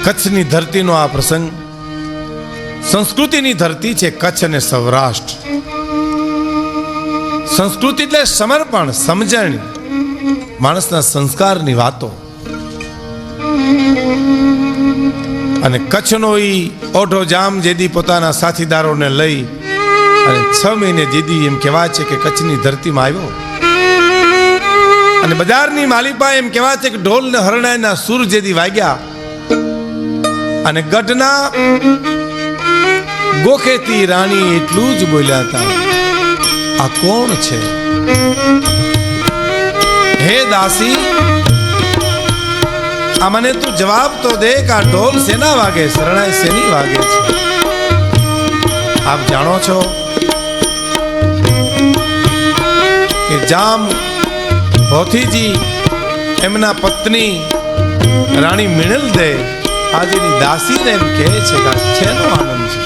કચ્છની ધરતીનો આ પ્રસંગ સંસ્કૃતિની ધરતી છે. કચ્છ અને સૌરાષ્ટ્ર. સંસ્કૃતિ એટલે સમર્પણ, સમજણ, માણસના સંસ્કારની વાતો. અને કચ્છનો ઈ ઓઢો જામ જેદી પોતાના સાથીદારોને લઈ અને 6 મહિને જેદી એમ કહેવાય છે કે કચ્છની ધરતીમાં આવ્યો. અને બજારની માલિપા એમ કહેવાય છે કે ઢોલ ને હરણાઈના સુર જેદી વાગ્યા અને ગઢના ગોખેતી રાણી એટલું જ બોલ્યા હતા, આ કોણ છે? હે દાસી, આ મને તું જવાબ તો દે કે આ ઢોલ શેના વાગે, શરણાઈ શેની વાગે છે? આપ જાણો છો કે જામ ભોથીજી એમના પત્ની રાણી મિણલ દે આજની દાસીને એમ કહે છે કે છેનો આનંદ છે.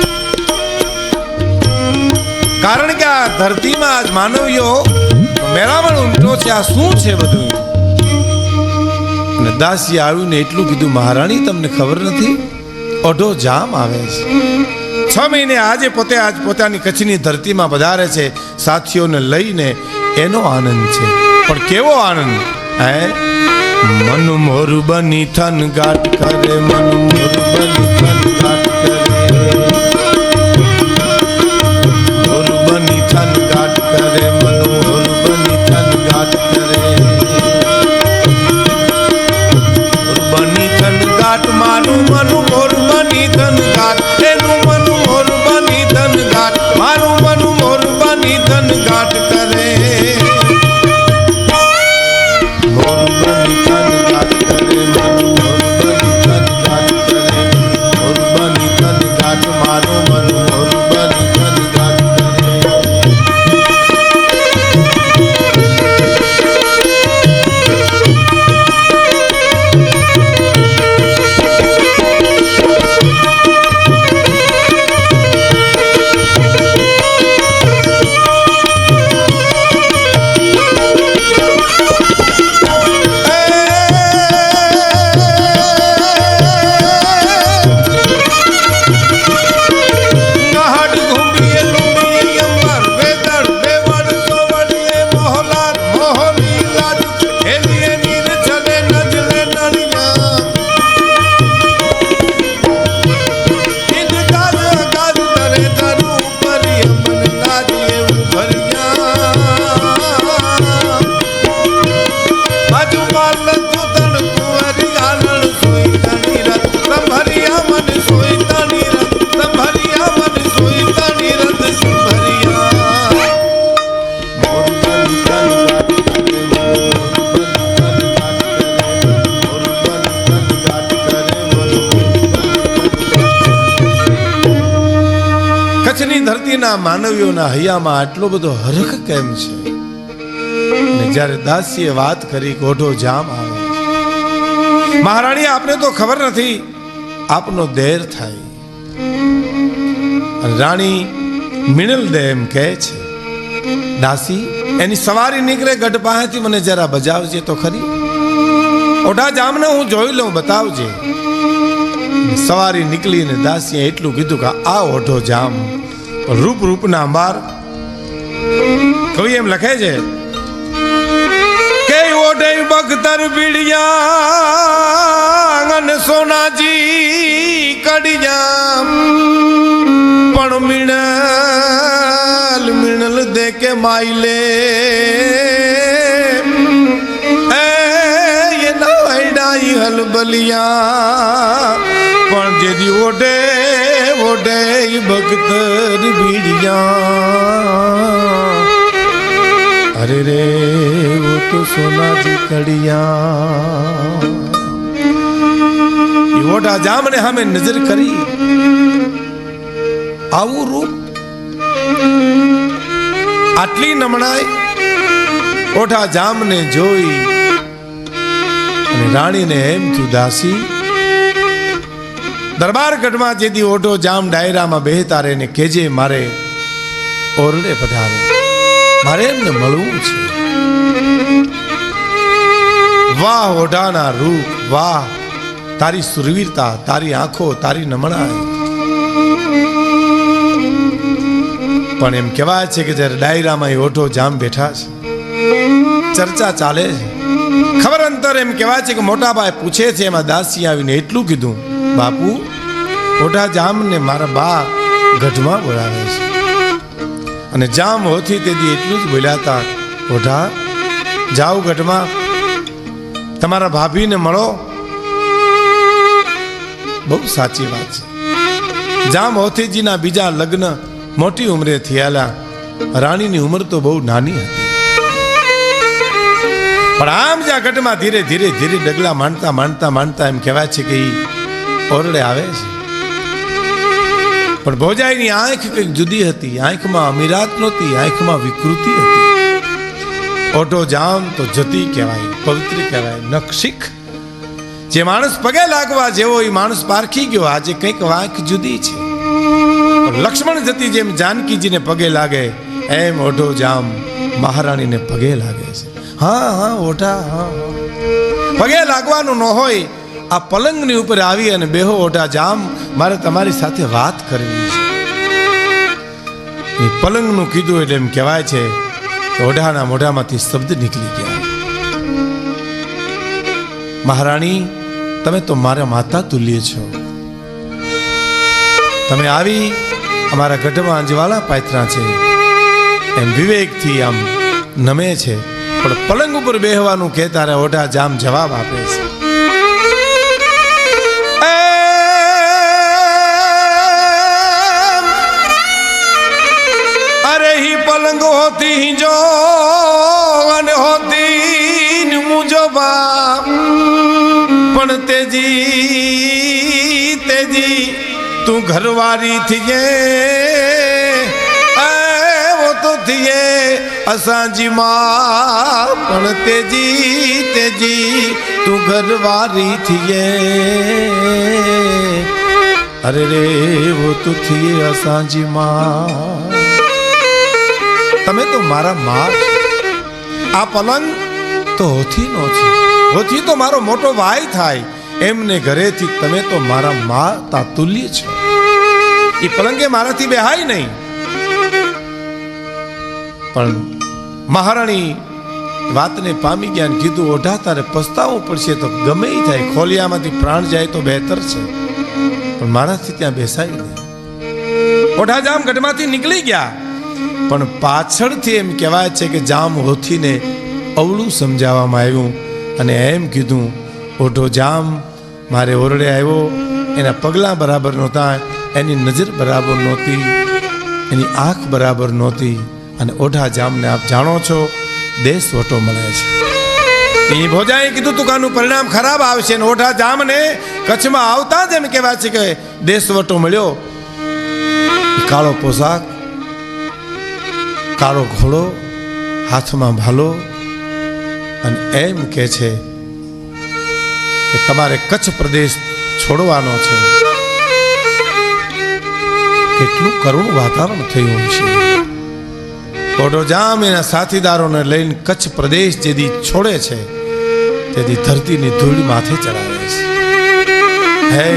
કારણ કે આ ધરતીમાં આજ માનવીઓ મેળામણ ઉમટો છે. આ શું છે બધું? અને દાસી આવ્યું ને એટલું કીધું, મહારાણી તમને ખબર નથી, ઓઢો જામ આવે છે. 6 મહિને આજે પોતે આજ પોતાની કચ્છની ધરતીમાં પધારે છે સાથીઓને લઈને. એનો આનંદ છે. પણ કેવો આનંદ? હે મન મોર બની થન ગાટ કરે, મન મોર બની થન ગાટ કરે, મોર બની થન ગાટ કરે, મન મોર બની થન ગાટ કરે, મોર બની થન ગાટ મારું મન મોર બની થન ગાટ, એનું મન મોર બની થન ગાટ, મારું મન મોર બની થન ગાટ કરે. કચ્છની ધરતીના માનવીઓના હૈયામાં આટલો બધો હરખ કેમ છે? અને જ્યારે દાસીએ વાત કરી ઓઢો જામ આવે, મહારાણી આપને તો ખબર નથી, આપનો દેર થાય. રાણી મિણલ દે એમ કહે છે, દાસી એની સવારી નીકળે ગઢ પાસેથી મને જરા બજાવજે તો ખરી. ઓઢા જામને હું જોઈ લઉં, બતાવજે. સવારી નીકળીને દાસીએ એટલું કીધું કે આ ઓઢો જામ રૂપ રૂપના અંબાર. કવિ એમ લખે છે કે ઓઢે બખતર બીડિયા અને સોનાજી કડિયા, પણ મિણલ મિણલ દે કે માઈલે એના હૈડાઈ હલબલિયા, પણ જેદી ઓઢે ઓઢે બખતર બીડિયા, અરે રે વો તો સોનાજી કડિયા. ઓઢા જામને સામે નજર કરી, આવું રૂપ, આટલી નમણાઈ ઓઢા જામને જોઈ અને રાણીને એમ થયું, દાસી દરબારગઢમાં જેદી ઓઢો જામ ડાયરામાં બેહતા રહે ને કેજે મારે ઓરડે પધારે, મારે એમને મળવું છે. વાહ ઓઢાના રૂપ, વાહ તારી સુરવીરતા, તારી આંખો, તારી નમણાઈ. પણ એમ કહેવાય છે કે જ્યારે ડાયરામાં એ ઓઢો જામ બેઠા છે, ચર્ચા ચાલે છે, ખબર અંતર એમ કહેવાય છે કે મોટા ભાઈ પૂછે છે. એમાં દાસી આવીને એટલું કીધું, બાપુ ઓઢા જામને મારા બા ગઢમાં બોલાવે છે. અને જામ હોથી તેથી એટલું જ બોલ્યા હતા, ઓઢા જાઓ ગઢમાં, તમારા ભાભીને મળો. બહુ સાચી વાત છે. જામ હોથીજીના બીજા લગ્ન મોટી ઉંમરે થયેલા. રાણીની ઉંમર તો બહુ નાની હતી. પણ આમ જ્યાં ગઢમાં ધીરે ધીરે ધીરે ડગલા માંડતા માંડતા માંડતા એમ કહેવાય છે કે ઓરડે આવે છે. પણ ભોજાઈની આંખ કંઈક જુદી હતી. આંખમાં અમીરાત નહોતી, આંખમાં વિકૃતિ હતી. ઓઢો જામ તો જતી કહેવાય, પવિત્ર કહેવાય, નખશીખ. જે માણસ પગે લાગવા જેવો એ માણસ પારખી ગયો. આજે કંઈક આંખ જુદી છે. લક્ષ્મણ જતી જેમ જાનકીજીને પગે લાગે એમ ઓઢો જામ મહારાણીને પગે લાગે છે. હા હા ઓઢા, હા પગે લાગવાનું ન હોય, આ પલંગની ઉપર આવી અને બેહો ઓઢા જામ, મારે તમારી સાથે વાત કરવી છે. પલંગનું કીધું એટલે એમ કહેવાય છે કે ઓઢાના મોઢામાંથી શબ્દ નીકળી ગયા, મહારાણી તમે તો મારા માતા તુલ્ય છો. તમે આવી અમારા ગઢમાં અંજવાળા પાથરા છે એમ વિવેકથી આમ નમે છે. પણ પલંગ ઉપર બેહવાનું કે તારે ઓઢા જામ જવાબ આપે છે. અરે હી પલંગ હોતી જો અને હોતી મુજો બાપ, પણ તેજી તેજી તું ઘરવારી થીએ वो तो थिए असांजी मां, पण तेजी तेजी तू घरवारी थिए. अरे रे वो तो थिए असांजी मां, તમે તો મારા માં. આ પલંગ તો હોથી નો છે, હોથી તો મારો મોટો ભાઈ થાય. એમને ઘરેથી તમે તો મારા માતા તુલ્ય છો. એ પલંગે મારાથી બેહાય નહીં. પણ મહારાણી વાતને પામી ગયા ને કીધું, ઓઢા તારે પસ્તાવવું પડશે તો ગમે એ થાય, ખોલિયામાંથી પ્રાણ જાય તો બહેતર છે, પણ મારાથી ત્યાં બેસાય નહીં. ઓઢા જામ ગઢમાંથી નીકળી ગયા. પણ પાછળથી એમ કહેવાય છે કે જામ હોથીને અવળું સમજાવવામાં આવ્યું અને એમ કીધું, ઓઢો જામ મારે ઓરડે આવ્યો, એના પગલાં બરાબર નહોતા, એની નજર બરાબર નહોતી, એની આંખ બરાબર નહોતી. અને ઓઢા જામને આપ જાણો છો દેશ વટો મળે છે. એ ભોજાએ કીધું તું કાનું પરિણામ ખરાબ આવશે. ને ઓઢા જામને કચ્છમાં આવતા જ એમ કહેવાય છે કે દેશ વટો મળ્યો. કાળો પોશાક, કાળો ઘોડો, હાથમાં ભાલો, અને એમ કે છે કે તમારે કચ્છ પ્રદેશ છોડવાનો છે. કેટલું કરુણ વાતાવરણ થયું છે. ઓઢો જામ એના સાથીદારોને લઈને કચ્છ પ્રદેશ જેથી છોડે છે તેથી ધરતીની ધૂળ માથે ચડાવે છે. હે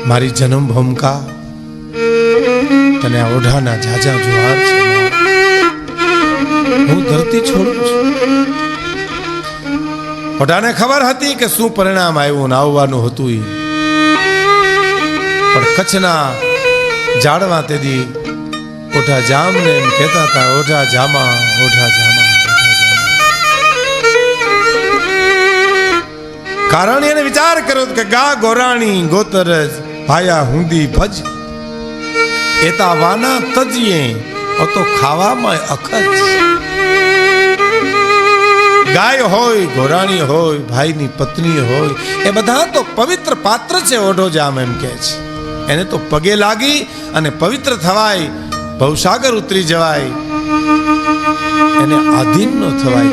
મારી જન્મ ભૂમિકા, તને આ ઓઢાના ઝાઝા જુહાર છે. હું ધરતી છોડું છું. ઓઢાને ખબર હતી કે શું પરિણામ આવ્યું ને આવવાનું હતું. પણ કચ્છના ઝાડવા તેથી ઓઢા જામને એમ કહેતા હતા, ઓઢા જામા, ઓઢા જામા, ઓઢા જામા. કારણ એને વિચાર કર્યો કે ગા ગોરાણી ગોતરજ ભાયા હુંદી ભજ, એતા વાના તજીએ તો ખાવામાં અખજ. ગાય હોય, ગોરાણી હોય, ભાઈની પત્ની હોય, એ બધા તો પવિત્ર પાત્ર છે. ઓઢો જામ એમ કહે છે એને તો પગે લાગી અને પવિત્ર થવાય, ભવસાગર ઉતરી જવાય, એને આધીન ન થવાય.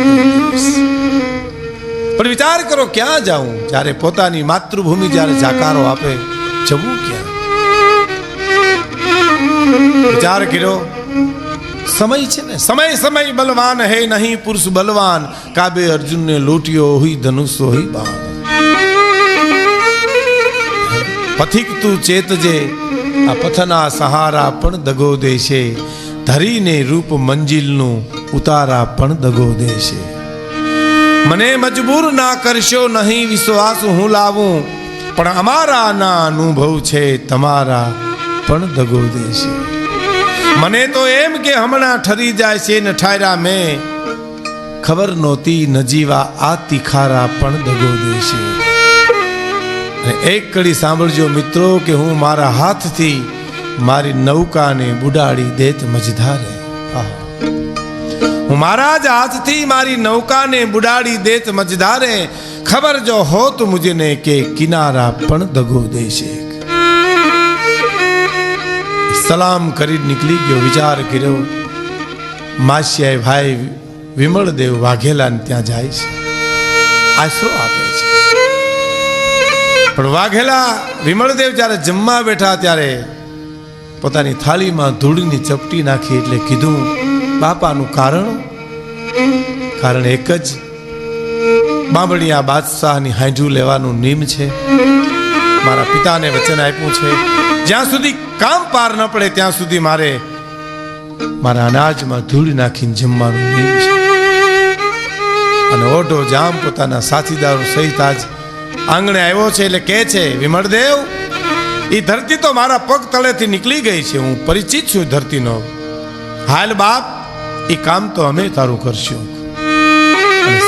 પણ વિચાર કરો ક્યાં જાઉં? જ્યારે પોતાની માતૃભૂમિ જ્યારે જાકારો આપે, જવું ક્યાં? વિચાર કર્યો, સમય છે ને, સમય સમય બલવાન હે નહીં પુરુષ બલવાન, કાબે અર્જુન ને લૂંટ્યો હુઈ ધનુષ હોઈ બાણ. પથિક તું ચેતજે, આ પથના સહારા પણ દગો દેશે, ધરીને રૂપ મંજિલનું ઉતારા પણ દગો દેશે. મને મજબૂર ના કરશો, નહીં વિશ્વાસ હું લાવું, પણ અમારા ના અનુભવ છે તમારા પણ દગો દેશે. મને તો એમ કે હમણાં ઠરી જાય છે ને ઠાયરા મેં, ખબર નહોતી નજીવા આ તિખારા પણ દગો દેશે. એક કડી સાંભળજો મિત્રો કે હું મારા હાથથી મારી નૌકાને બુડાડી દેત મજધારે. હું મારા જ હાથથી મારી નૌકાને બુડાડી દેત મજધારે, ખબર જો હોત મુજને કે કિનારા પણ દગો દેશે. સલામ કરી નીકળી ગયો. વિચાર કર્યો માસિયાએ ભાઈ વિમળદેવ વાઘેલાને ત્યાં જાય છે, આશરો આપે છે. પણ વાઘેલા વિમળદેવ જ્યારે જમવા બેઠા ત્યારે પોતાની થાળીમાં ધૂળની ચપટી નાખી. એટલે કીધું બાપાનું કારણ એક જ, બાંભણિયા બાદશાહની હાંજુ લેવાનું નિયમ છે. મારા પિતાને વચન આપ્યું છે જ્યાં સુધી કામ પાર ન પડે ત્યાં સુધી મારે મારા અનાજમાં ધૂળ નાખીને જમવાનું નિયમ છે. અને ઓઢો જામ પોતાના સાથીદારો સહિત આજ આંગણે આવ્યો છે. એટલે કહે છે વિમળદેવ, એ ધરતી તો મારા પગ તળેથી નીકળી ગઈ છે, હું પરિચિત છું ધરતીનો. હાલ બાપ, એ કામ તો અમે તારું કરશું.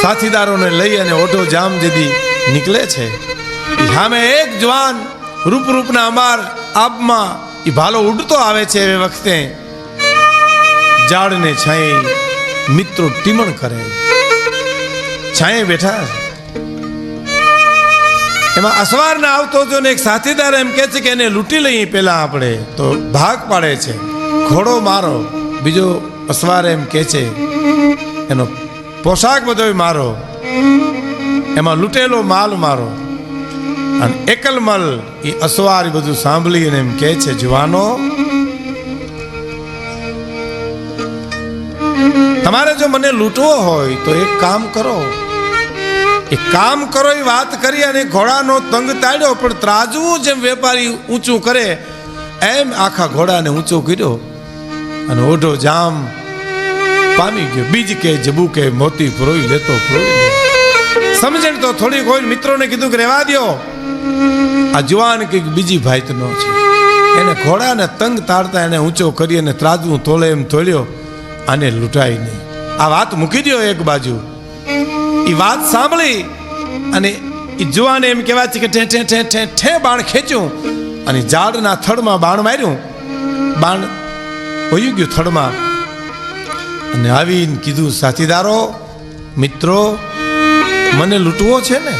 સાથીદારોને લઈ અને ઓઢો જામ જેદી નીકળે છે, સામે એક જવાન રૂપના અમાર આબમાં એ ભાલો ઉડતો આવે છે. એ વખતે ઝાડને છાંયે મિત્રો ટીમણ કરે, છાંયે બેઠા. એમાં અસવાર ના આવતો જો ને એક સાથીદાર એમ કે છે કે એને લૂંટી લઈએ પેલા આપણે, તો ભાગ પાડે છે, ઘોડો મારો. બીજો અસવાર એમ કે છે એનો પોશાક બધો મારો, એમાં લૂંટેલો માલ મારો. અને એકલમલ એ અસવાર બધું સાંભળીને એમ કે છે જવાનો, તમારે જો મને લૂંટવો હોય તો એક કામ કરો. એ વાત કરી અને ઘોડાનો તંગ તાડ્યો, પણ ત્રાજવું જેમ વેપારી ઊંચું કરે એમ આખા ઘોડાને ઊંચો કર્યો અને ઓઢો જામ પામી ગયો. બીજ કે જબુ કે મોતી પરોઈ લેતો પરોઈ લે. સમજણ તો થોડીક હોય. મિત્રોને કીધું કે રહેવા દો, આ જુવાન કે બીજી ભાઈતનો છે. એને ઘોડાને તંગ તાડતા એને ઊંચો કરી અને ત્રાજવું તોલે એમ તોડ્યો, આને લૂંટાય નહીં. આ વાત મૂકી દો એક બાજુ. એ વાત સાંભળી અને એ જુવાને એમ કહેવાય છે કે ઠે ઠે ઠે ઠે બાણ ખેંચ્યું અને ઝાડના થડમાં બાણ માર્યું. બાણ વયું ગયું થડમાં. અને આવીને કીધું સાથીદારો, મિત્રો, મને લૂંટવો છે ને,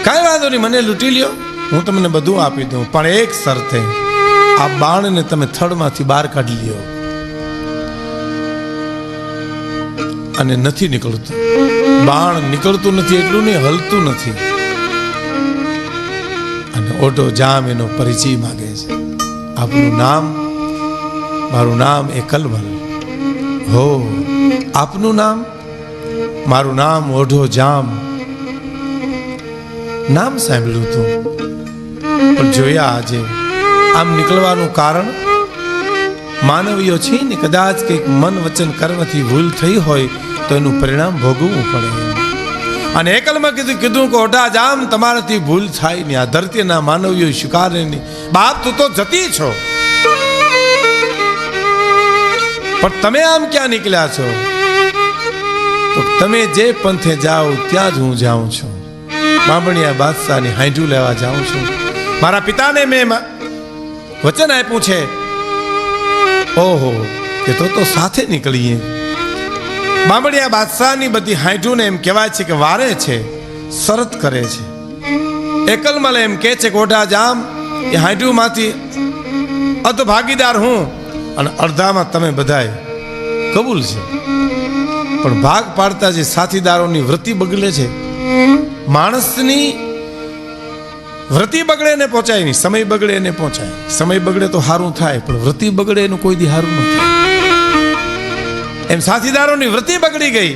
કાંઈ વાંધો નહીં, મને લૂંટી લ્યો, હું તમને બધું આપી દઉં, પણ એક શરતે, આ બાણને તમે થડમાંથી બહાર કાઢી લ્યો. અને નથી નીકળતું, બાણ નીકળતું નથી, એટલું નહીં, હલતું નથી. અને ઓઢો જામ એનો પરિચય માગે છે. આપનું નામ? મારું નામ એકલમલ. હો, આપનું નામ? મારું નામ ઓઢો જામ. નામ સાંભળ્યું હતું પણ જોયા આજે. આમ નીકળવાનું કારણ માનવીઓ છે ને, કદાચ કંઈક મન વચન કર્મથી ભૂલ થઈ હોય તો એનું પરિણામ ભોગવવું પડે. અને એકલમાં કીધું કે ઓઢા જામ, તમારાથી ભૂલ થાય નહીં. આ ધરતીના માનવીઓ સ્વીકારે નહીં. બાપ, તું તો જતી છો, પણ તમે આમ ક્યાં નીકળ્યા છો? તો તમે જે પંથે જાઓ ત્યાં જ હું જાઉં છું. બાંભણિયા બાદશાહની હાંજુ લેવા જાઉં છું. મારા પિતાને મેં વચન આપ્યું છે. ઓહો, કે તો સાથે નીકળીએ. બાંભણિયા બાદશાહની બધી હાંજુને એમ કહેવાય છે કે વારે છે, શરત કરે છે. એકલમલ એમ કહે છે કે ઓઢા જામ, એ હાંજુમાંથી અધ ભાગીદાર હું અને અડધામાં તમે બધાય. કબૂલ છે, પણ ભાગ પાડતા જે સાથીદારોની વૃત્તિ બગડે છે. માણસની વૃત્તિ બગડે ને પહોંચાય નહીં, સમય બગડે એને પહોંચાય. સમય બગડે તો સારું થાય, પણ વૃત્તિ બગડે એનું કોઈ દી સારું ન થાય. એમ સાથીદારોની વૃત્તિ બગડી ગઈ.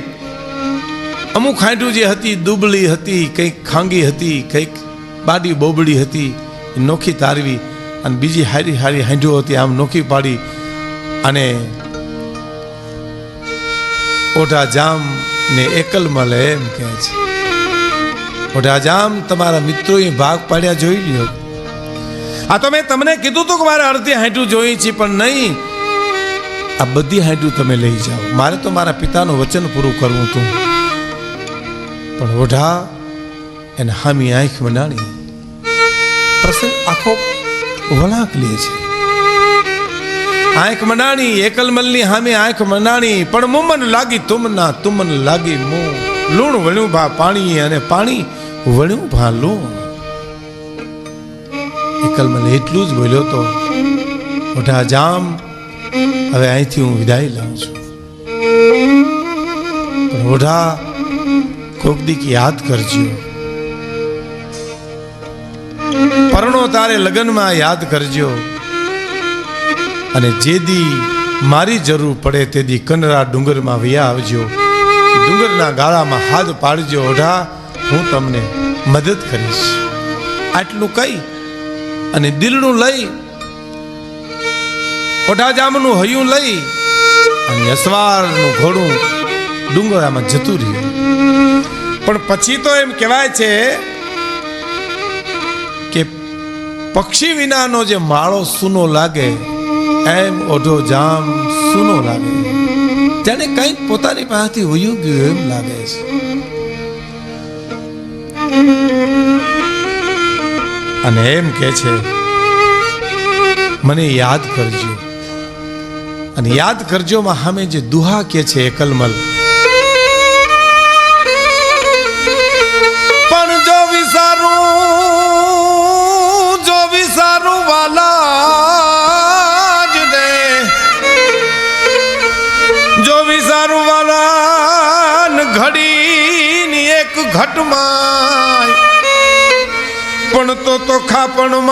અમુક હાંડું જે હતી દુબળી હતી, કંઈક ખાંગી હતી, કંઈક બાડી બોબડી હતી એ નોખી તારવી અને બીજી હારી હારી હાંડ્યો હતી આમ નોખી પાડી અને ઓઢા જામ ને એકલમલ એમ કહે છે, ઓઢા જામ તમારા મિત્રોએ ભાગ પાડ્યા જોઈ લ્યો. આ તો મેં તમને કીધું હતું કે મારે અડધી હાંડું જોઈ છે, પણ નહીં, આ બધી હાંડું તમે લઈ જાઓ. મારે તો મારા પિતાનું વચન પૂરું કરવું હતું. પણ ઓઢા એને હામી આંખ મનાણી. પ્રસંગ આખો વળાંક લે છે. આંખ મનાણી, એકલમલની હામે આંખ મનાણી, પણ મુમન લાગી તુમના, તુમન લાગી મો. લૂણ વળ્યું ભા પાણી અને પાણી વળ્યું ભા લૂણ. એકલમલ એટલું જ બોલ્યો તો, ઓઢા જામ હવે અહીંથી હું વિદાય લઉં છું. પણ ઓઢા કોક દીક યાદ કરજો, પરણો તારે લગ્નમાં યાદ કરજો, અને જે દી મારી જરૂર પડે તે દી કનરા ડુંગરમાં વયા આવજો. ડુંગરના ગાળામાં હાથ પાડજો. ઓઢા હું તમને મદદ કરીશ. આટલું કહી અને દિલનું લઈ ઓઢા જામનું હૈયું લઈ અને અસવારનું ઘોડું ડુંગરામાં જતું રહ્યું. પણ પછી તો એમ કહેવાય છે કે પક્ષી વિનાનો જે માળો સૂનો લાગે એમ ઓઢો જામ સૂનો લાગે. જાણે કંઈક પોતાની પાસેથી વયું ગયું એમ લાગે છે. અને એમ કે છે મને યાદ કરજો. અને યાદ કરજો માં સામે જે દુહા કે છે એકલમલ, પણ જો વિસારું વાલા જ ને, જો વિસારું વાલા ઘડીની એક ઘટમાં, પણ તો ખાપણમાં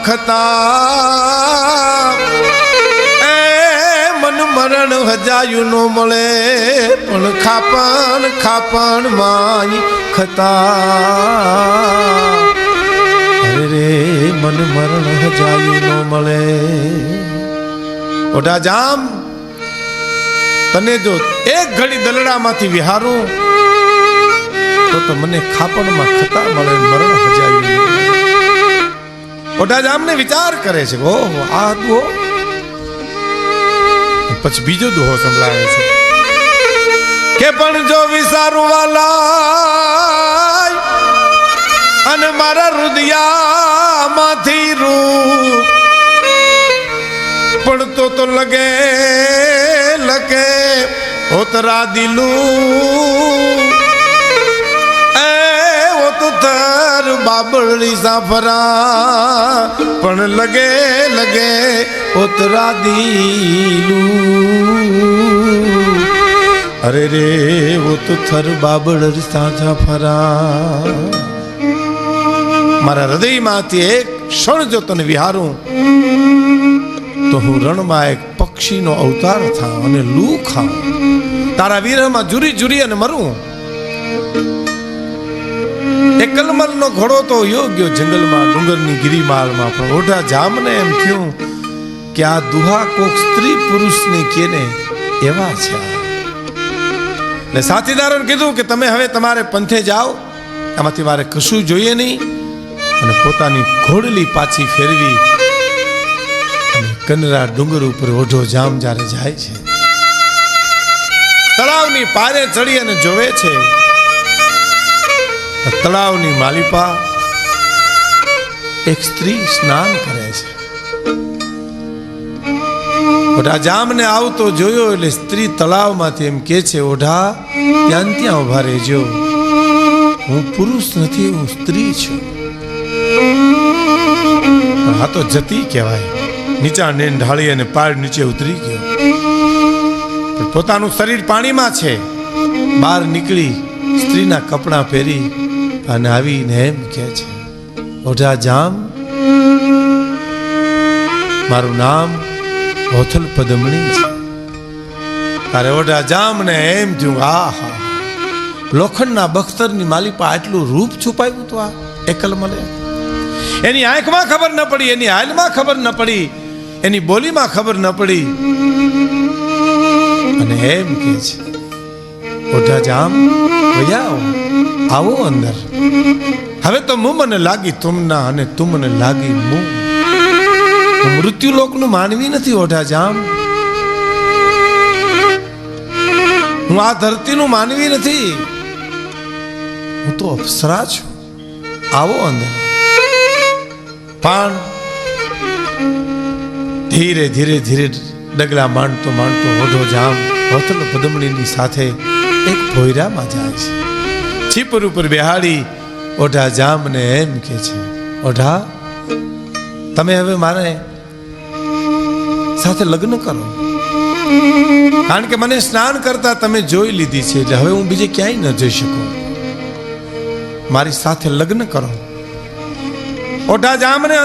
ખતા એ મન મરણ હજાયું નો મળે, પણ ખાપણમાં ખતા. અરે રે મન મરણ હજાયું નો મળે. ઓઢા જામ તને જો એક ઘડી દલડામાંથી વિહારું તો મને ખાપણમાં ખતા મળે, મરણ હજાયું. ઓઢા જામને વિચાર કરે છે, ઓહો આ દુહો. પછી બીજો દુહો સંભળાવે છે કે પણ જો વિસારું વાલા અને મારા હૃદયામાંથી રૂ, પણ તો લગે ઓતરા દિલું થર બાબળી સાફરા, પણ લગે ઓતરા દિલું. અરે રે ઓ તો થર બાબળી સાફરા. મારા હૃદયમાંથી એક ક્ષણ જો તને વિહારું તો હું રણમાં એક પક્ષીનો અવતાર થાઉં અને લૂ ખાઉં. તારા વિરહમાં જુરી જુરી અને મરું. એકલમલનો ઘોડો તો યોગ્ય જંગલમાં ડુંગરની ગિરિમાળમાં, પણ ઓઢા જામને એમ થયું કે આ દુહા કોક સ્ત્રી પુરુષને કેને એવા છે. ને સાથીદારોને કીધું કે તમે હવે તમારે પંથે જાઓ, આમાંથી મારે કશું જોઈએ નહીં. અને પોતાની ઘોડલી પાછી ફેરવી અને કનરા ડુંગર ઉપર ઓઢો જામ જ્યારે જાય છે, તળાવની પારે ચડી અને જોવે છે તળાવની માલિપા એક સ્ત્રી સ્નાન કરે છે. ઓઢા જામને આવતો જોયો એટલે સ્ત્રી તળાવમાંથી એમ કે છે, ઓઢા ત્યાં ઉભા રહેજો, હું પુરુષ નથી, હું સ્ત્રી છું. આ તો જતી કહેવાય. નીચા ને ઢાળી અને પાડ નીચે ઉતરી ગયો. પોતાનું શરીર પાણીમાં છે, બહાર નીકળી સ્ત્રીના કપડાં પહેરી અને આવીને એમ કે છે, ઓઢા જામ મારું નામ હોથલ પદમણી છે. તારે ઓઢા જામ ને એમ થયું, આહા લોખંડના બખ્તરની માલિપા આટલું રૂપ છુપાયું તો આ એકલમલે એની આંખમાં ખબર ન પડી, એની હાલમાં ખબર ન પડી, એની બોલીમાં ખબર ન પડી, અને એમ કે છે ઓઢા જામ ભૈયા આવો અંદર, હવે તો મું મને લાગી તુમના અને તું મને લાગી મું. મૃત્યુ લોકનું માનવી નથી ઓઢા જામ, હું આ ધરતીનું માનવી નથી, હું તો અપ્સરા છું. આવો અંદર. પણ ધીરે ધીરે ધીરે ડગલા માંડતો માંડતો ઓઢો જામ હોતલ પદમણીની સાથે એક ભોયરામાં જાય છે. છીપર ઉપર બેહાડી ઓઢા જામને એમ કે છે ઓઢા તમે હવે મારે સાથે લગ્ન કરો, કારણ કે મને સ્નાન કરતા તમે જોઈ લીધી છે, એટલે હવે હું બીજે ક્યાંય ન જઈ શકું, મારી સાથે લગ્ન કરો. ઓઢા જામને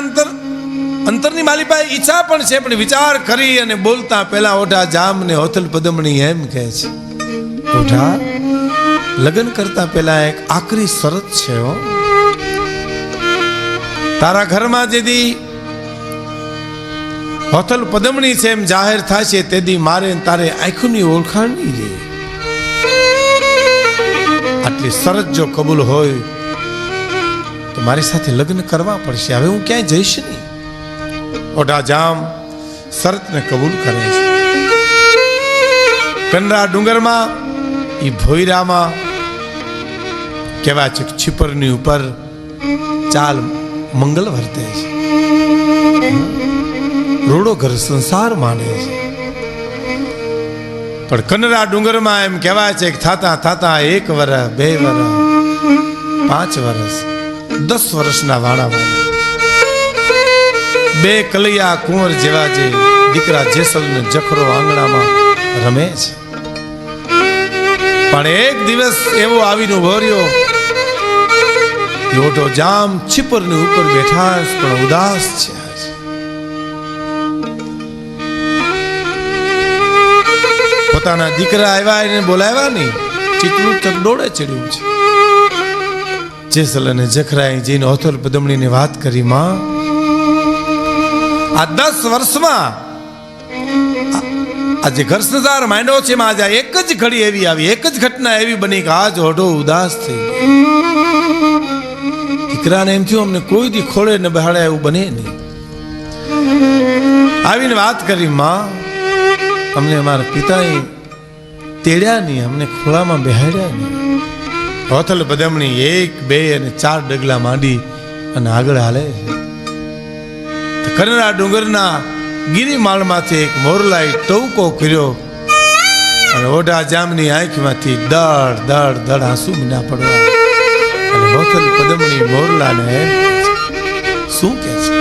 અંતરની માલિપાએ ઈચ્છા પણ છે, પણ વિચાર કરી અને બોલતા પહેલા ઓઢા જામને હોતલ પદમણી એમ કહે છે ઓઢા લગ્ન કરતા પહેલા એક આકરી શરત છે હો. તારા ઘરમાં જેદી હોતલ પદમણી છે એમ જાહેર થાય છે તેદી મારે તારે આંખની ઓળખાણ નહીં રહે. આટલી શરત જો કબૂલ હોય તો મારી સાથે લગ્ન કરવા પડશે, હવે હું ક્યાંય જઈશ નહીં. ઓઢા જામ શરતને કબૂલ કરે છે. કનરા ડુંગરમાં ઈ ભોયરામાં કહેવાય છે છીપરની ઉપર ચાલ મંગલ વર્તે છે, રોડો ઘર સંસાર માને છે. પણ કનરા ડુંગરમાં એમ કહેવાય છે કે થાતા થાતા 1 વર્ષ 2 વર્ષ 5 વર્ષ 10 વર્ષના વાણા વાળા બે કલૈયા કુંવર જેવા જે દીકરા જેસલ ને જખરો આંગણામાં રમે છે. પણ એક દિવસ એવો આવીને ઉભો રહ્યો, ઓઢો જામ છીપરની ઉપર બેઠા પણ ઉદાસ છે. પોતાના દીકરા આવ્યા એને બોલાવ્યા નહીં, ચીતલું ચકડોળે ચડ્યું છે. જેસલ અને જખરાએ જઈને હોતલ પદમણીને વાત કરી, માં આ 10 વર્ષમાં આ જે ઘર સંસાર માંડ્યો છે એમાં આજે એક જ ઘડી એવી આવી, એક જ ઘટના એવી બની કે આજ ઓઢો ઉદાસ થઈ. દીકરાને એમ થયું અમને કોઈ દી ખોળે ને બહાડે એવું બને નહીં. આવીને વાત કરી, માં અમને અમારા પિતાએ તેડ્યા નહીં, અમને ખોળામાં બેહાડ્યા નહીં. હોથલ પદમણી 1 2 અને 4 ડગલા માંડી અને આગળ હાલે છે. કનરા ડુંગરના ગિરિમાળમાંથી એક મોરલાએ ટવકો કર્યો અને ઓઢા જામની આંખમાંથી દળ દળ દળ આંસુ મીના પડવા. અને હોથલ પદમણી મોરલાને શું કે છે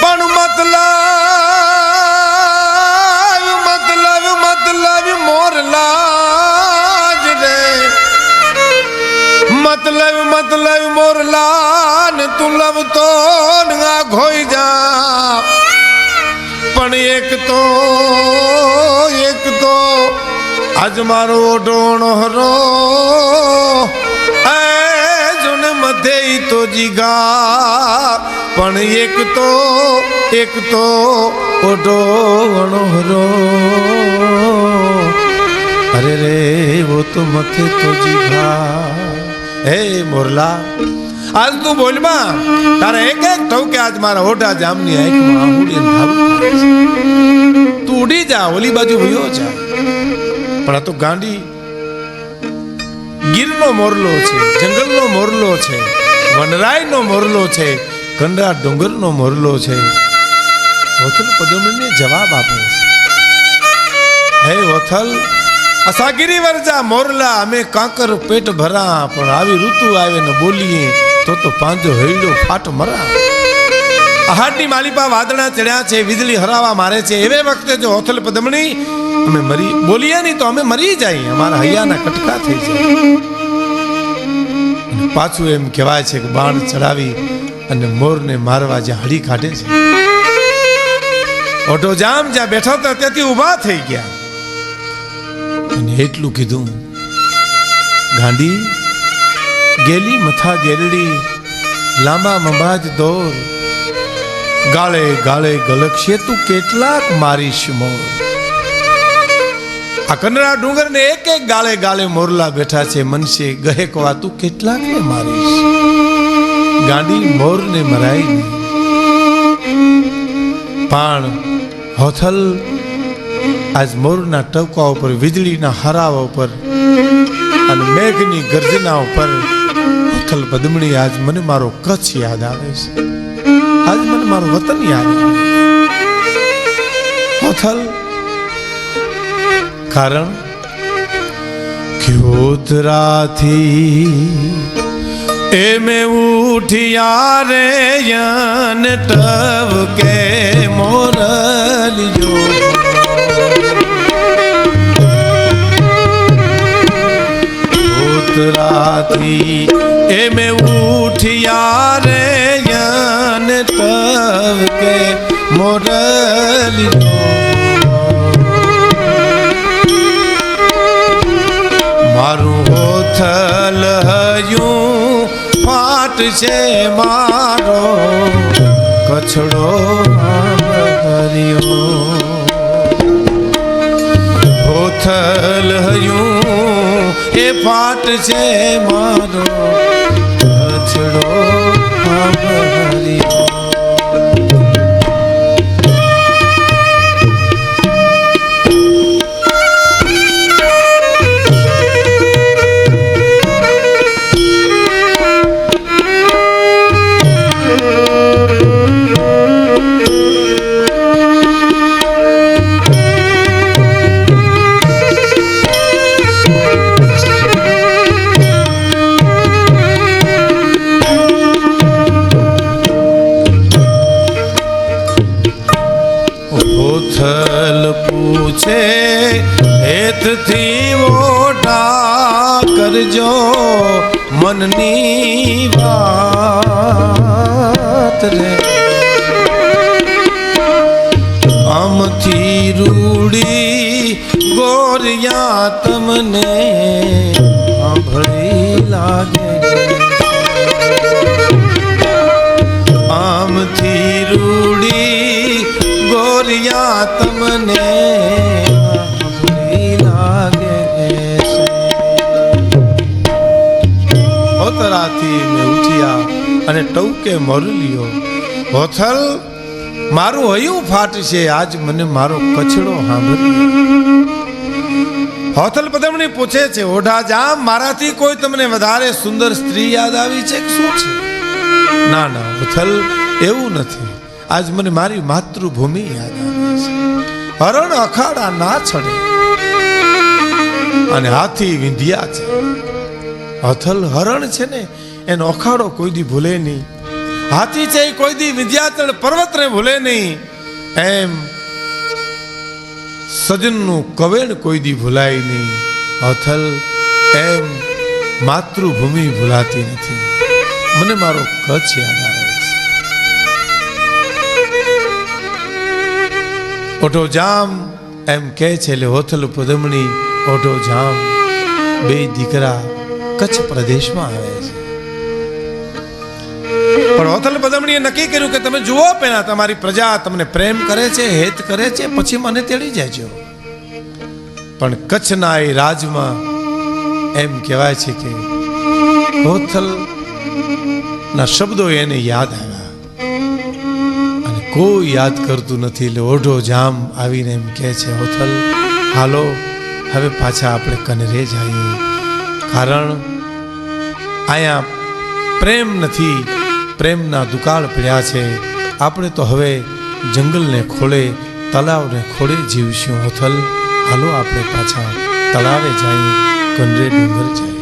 પણ મતલબ મોરલા જ રે, મતલબ મોરલા ને તું લવતો ના ખોઈ જા. પણ એક તો આજ મારો ઓઢોણો હરો એ જોને મધે તો જીગા. પણ એક તો ઓઢોણો હરો અરે રે વો તો મથે તો જીગા. હે મોરલા આજ તું બોલમાં તારા એક ઠવકે આજ મારા ઓઢા જામની આંખમાં આહુડીને ધારું થાય છે. તું ઉડી જા, ઓલી બાજુ વયો જા. પણ આ તો ગાંડી ગીરનો મોરલો છે, જંગલનો મોરલો છે, વનરાયનો મોરલો છે, કંડરા ડુંગરનો મોરલો છે. વથલ પદમણીને જવાબ આપે છે, હે વથલ અસાગીરી વરજા મોરલા અમે કાંકર પેટ ભરા, પણ આવી ઋતુ આવે ને બોલીએ તો પાંજો હૈડો ફાટ મરા. આહાડની માલિપા વાદળા ચડ્યા છે, વીજળી હરાવા મારે છે, એવે વખતે જો હોથલ પદમણી અમે મરી બોલીએ નહીં તો અમે મરી જાય, અમારા હૈયાના કટકા થઈ જાય. પાછું એમ કહેવાય છે કે બાણ ચડાવી અને મોરને મારવા જે હળી કાઢે છે. ઓઢો જામ જ્યાં બેઠો હતો ત્યાંથી ઊભા થઈ ગયા અને એટલું કીધું ગાંડી ગેલી મથા ગેરડી લાંબા મંબાજ દોર ગાળે ગાળે ગલક્ષે તું કેટલાક મારીશ મોર. આ કનરા ડુંગર ને એક એક ગાળે ગાળે મોરલા બેઠા છે મનસે ગહેકવા તું કેટલાક ને મારીશ. ગાંડી મોર ને મરાય નહીં પણ હોથલ આજ મોરના ટવકા ઉપર વીજળીના હરાવા ઉપર અને મેઘની ગર્જના ઉપર હોથલ પદ્મણી આજ મને મારો કચ્છ યાદ આવે છે. આજ મને મારું વતન યાદ આવે હોથલ. કારણ ક્યોતરાથી એ મેં ઉઠિયા રે યન ટવ કે મોરલિયો. ક્યોતરાથી એ મેં ઉઠિયા રે યન ટવ કે મોરલિયો. મારું હોથલ હયું ફાટ છે મારો કછડો હરિયો. હોથલ હયું એ ફાટ છે મારો કછડો હરિયો. પૂછે હેતથી ઓઢા કરજો મનની વાત રે. આમથી રૂડી ગોરિયા તમને સાંભળી લાગે. આમથી રૂડી ગોરિયા તમને લાગે. હોતરાથી મેં ઉઠ્યા અને ટવકે મોરલિયો. હોથલ મારું હયું ફાટ છે આજ મને મારો કચડો સાંભળ્યો. હોથલ પદમણી પૂછે છે ઓઢા જામ મારાથી કોઈ તમને વધારે સુંદર સ્ત્રી યાદ આવી છે કે શું છે? ના ના હોથલ એવું નથી. આજ મને મારી માતૃભૂમિ યાદ આવે છે. હરણ અખાડા ના છડે અને હાથી વિંધ્યા છે. હોથલ હરણ છે ને એનો અખાડો કોઈ દી ભૂલે નહીં. હાથી છે એ કોઈ દી વિંધ્યાચળ પર્વતને ભૂલે નહીં. એમ સજનનું કવેણ કોઈ દી ભૂલાય નહીં. હોથલ એમ માતૃભૂમિ ભૂલાતી નથી. મને મારો કચ્છ યાદ આવે. ઓઢો જામ એમ કહે છે એટલે હોથલ પદમણી ઓઢો જામ બે દીકરા કચ્છ પ્રદેશમાં આવે છે. પણ હોથલ પદમણીએ નક્કી કર્યું કે તમે જુઓ પહેલા તમારી પ્રજા તમને પ્રેમ કરે છે હેત કરે છે પછી મને તેડી જાયજો. પણ કચ્છના એ રાજમાં એમ કહેવાય છે કે હોથલ ના શબ્દો એને યાદ આવ્યા અને કોઈ યાદ કરતું નથી. એટલે ઓઢો જામ આવીને એમ કહે છે હોથલ હાલો હવે પાછા આપણે કનરે જઈએ. કારણ અહીંયા પ્રેમ નથી, પ્રેમના દુકાળ પડ્યા છે. આપણે તો હવે જંગલને ખોળે તલાવને ખોળે જીવશું. હોથલ હાલો આપણે પાછા તળાવે જઈએ, કનરે ડુંગર જઈએ.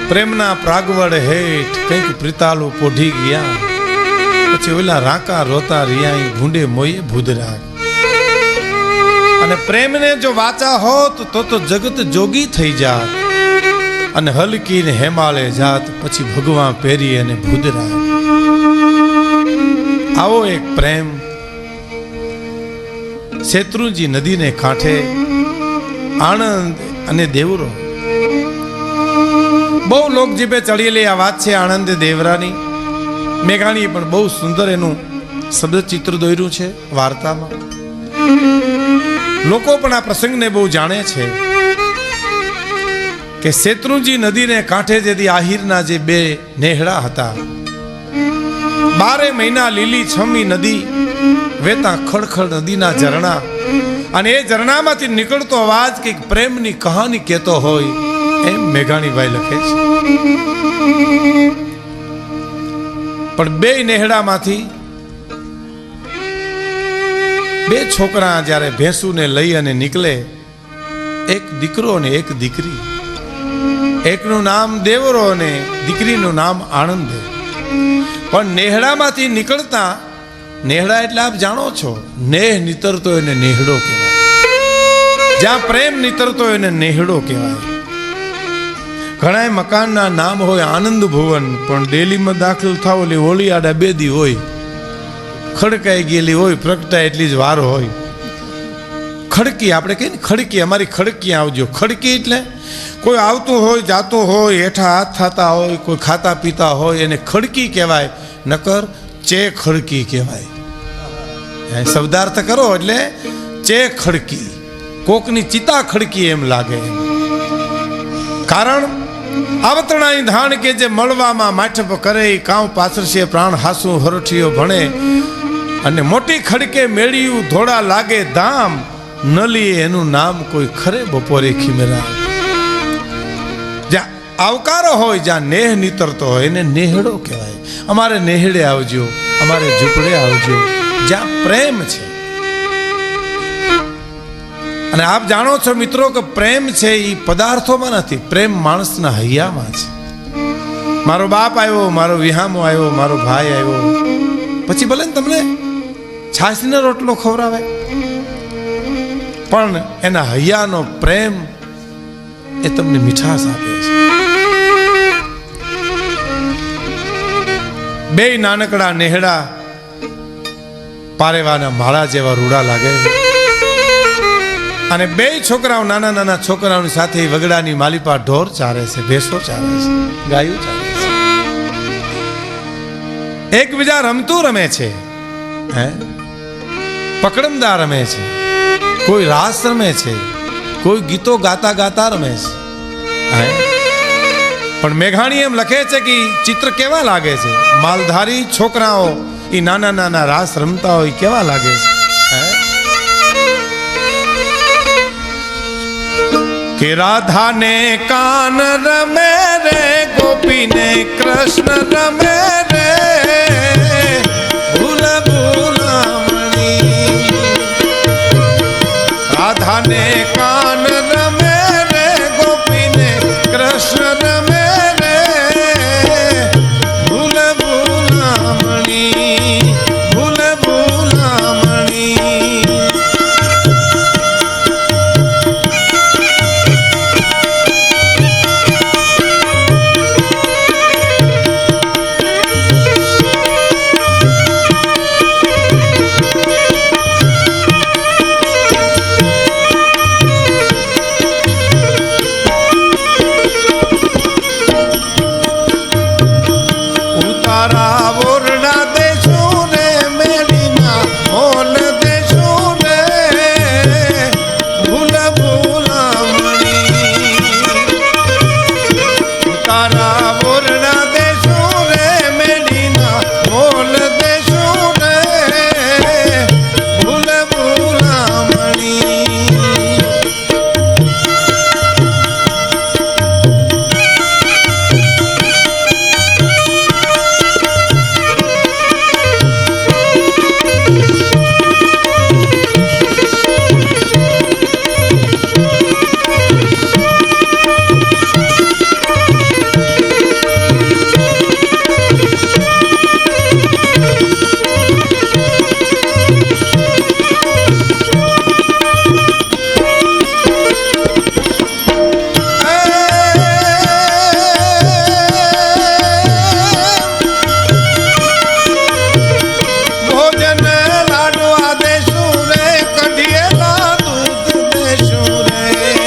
પ્રેમના પ્રાગવડ હેઠ કંઈક પ્રીતાલું પોઢી ગયા. પછી ઓલા રાકા રોતા રિયાઈ ભૂંડે મોયે ભૂદરા. અને પ્રેમને જો વાચા હોત તો જગત જોગી થઈ જાત અને હલકીને હેમાળે જાત પછી ભગવાન પહેરી અને ભૂદરા. આવો એક પ્રેમ શેત્રુંજી નદીને કાંઠે આણંદ અને દેવરો. બહુ લોકજીભે ચડેલી આ વાત છે આણંદ દેવરાની. મેઘાણીએ પણ બહુ સુંદર એનું શબ્દ ચિત્ર દોર્યું છે વાર્તામાં. લોકો પણ આ પ્રસંગને બહુ જાણે છે કે શેત્રુંજી નદીને કાંઠે જેથી આહિરના જે બે નેહડા હતા, 12 મહિના લીલી છમી નદી વેતા ખડખડ નદીના ઝરણા, અને એ ઝરણામાંથી નીકળતો અવાજ કંઈક પ્રેમની કહાની કહેતો હોય એમ મેઘાણીભાઈ લખે છે. પણ બે નેહડામાંથી બે છોકરા જ્યારે ભેંસુને લઈ અને નીકળે, એક દીકરો અને એક દીકરી. એકનું નામ દેવરો અને દીકરીનું નામ આનંદ. પણ નેહડામાંથી નીકળતા, નેહડા એટલે આપ જાણો છો, નેહ નીતરતો એને નેહડો કહેવાય. જ્યાં પ્રેમ નીતરતો એને નેહડો કહેવાય. ઘણા મકાનના નામ હોય આનંદ ભુવન, પણ ડેલીમાં દાખલ થાવ એટલે ઓલી આડા બેદી હોય, ખડકાઈ ગયેલી હોય, પ્રગટાય એટલી જ વાર હોય. ખડકી આપણે કહીએ ને, ખડકી, અમારી ખડકી આવજો. ખડકી એટલે કોઈ આવતું હોય, જાતું હોય, હેઠા હાથ થતા હોય, કોઈ ખાતા પીતા હોય, એને ખડકી કહેવાય. નકર ચે ખડકી કહેવાય. શબ્દાર્થ કરો એટલે ચે ખડકી, કોકની ચિતા ખડકી એમ લાગે. કારણ આવતણાઈ ધાણ કે જે મળવામાં માઠપ કરે, કાઉ પાછળશે પ્રાણ હાસુ હરઠિયો ભણે, અને મોટી ખડકે મેળ્યું ધોળા લાગે ધામ, ન લીએ એનું નામ કોઈ ખરે બપોરે ખીમેરા. જ્યાં આવકારો હોય, જ્યાં નેહ નીતરતો હોય એને નેહડો કહેવાય. અમારે નેહડે આવજો, અમારે ઝૂંપડે આવજો, જ્યાં પ્રેમ છે. અને આપ જાણો છો મિત્રો કે પ્રેમ છે એ પદાર્થોમાં નથી, પ્રેમ માણસના હૈયામાં છે. મારો બાપ આવ્યો, મારો વિહામો આવ્યો, મારો ભાઈ આવ્યો, પછી ભલે ને તમને છાશનો રોટલો ખવડાવે, પણ એના હૈયાનો પ્રેમ એ તમને મીઠાશ આપે છે. બે નાનકડા નેહડા પારેવાના માળા જેવા રૂડા લાગે, અને બે છોકરાઓ, નાના નાના છોકરાઓની સાથે વગડાની માલિપા ઢોર ચારે છે, ભેંસો ચારે છે, ગાયો ચારે છે. એકબીજા રમતું રમે છે, પકડમદા રમે છે, કોઈ રાસ રમે છે, કોઈ ગીતો ગાતા ગાતા રમે છે. પણ મેઘાણી એમ લખે છે કે ચિત્ર કેવા લાગે છે, માલધારી છોકરાઓ એ નાના નાના રાસ રમતા હોય કેવા લાગે છે. કે રાધા ને કાન રમે રે, ગોપી ને કૃષ્ણ રમે રે, ભૂલ ભૂલામણી. રાધા ને કાન રમે રે, ગોપી ને કૃષ્ણ રમે રે, ભૂલ ભૂલામણી, ભૂલ ભૂલામણી. ભોજન લાડવા દેશું રે, કઢિયેલા દૂધ દેશું રે.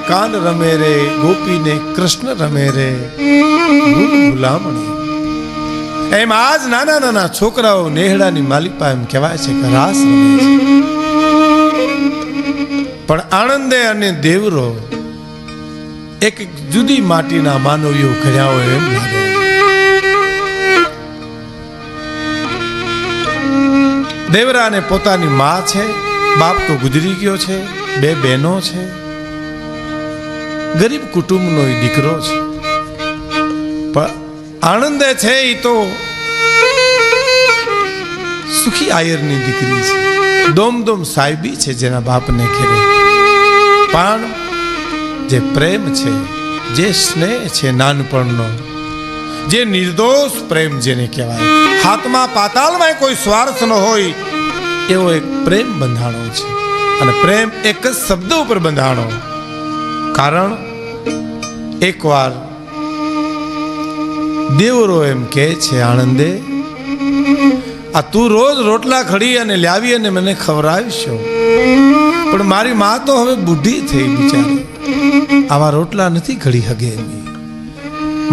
કાન રમે રે, ગોપીને કૃષ્ણ રમે રે, ગુલામણી. એમ આજ નાના નાના છોકરાઓ નેહડાની માલિપા એમ કહેવાય છે કે રાસ રમે છે. પણ આણંદે અને દેવરો એક જુદી માટીના માનવીઓ કર્યા હોય એમ લાગે. દેવરાને પોતાની માં છે, બાપ તો ગુજરી ગયો છે, 2 બહેનો છે, ગરીબ કુટુંબનો એ દીકરો છે. પણ આણંદે છે એ તો સુખી આયરની દીકરી છે, દોમદોમ સાહેબી છે જેના બાપને ઘેરે. પણ જે પ્રેમ છે, જે સ્નેહ છે નાનપણનો, જે નિર્દોષ પ્રેમ જેને કહેવાય, હાથમાં પાતાળમાં કોઈ સ્વાર્થ ન હોય એવો એક પ્રેમ બંધાણો છે. અને પ્રેમ એક જ શબ્દ ઉપર બંધાણો. કારણ એકવાર દેવરો એમ કહે છે, આણંદે આ તું રોજ રોટલા ખડી અને લાવી અને મને ખવડાવશો, પણ મારી માં તો હવે બુઢી થઈ બિચારી, આવા રોટલા નથી ઘડી હગે એની.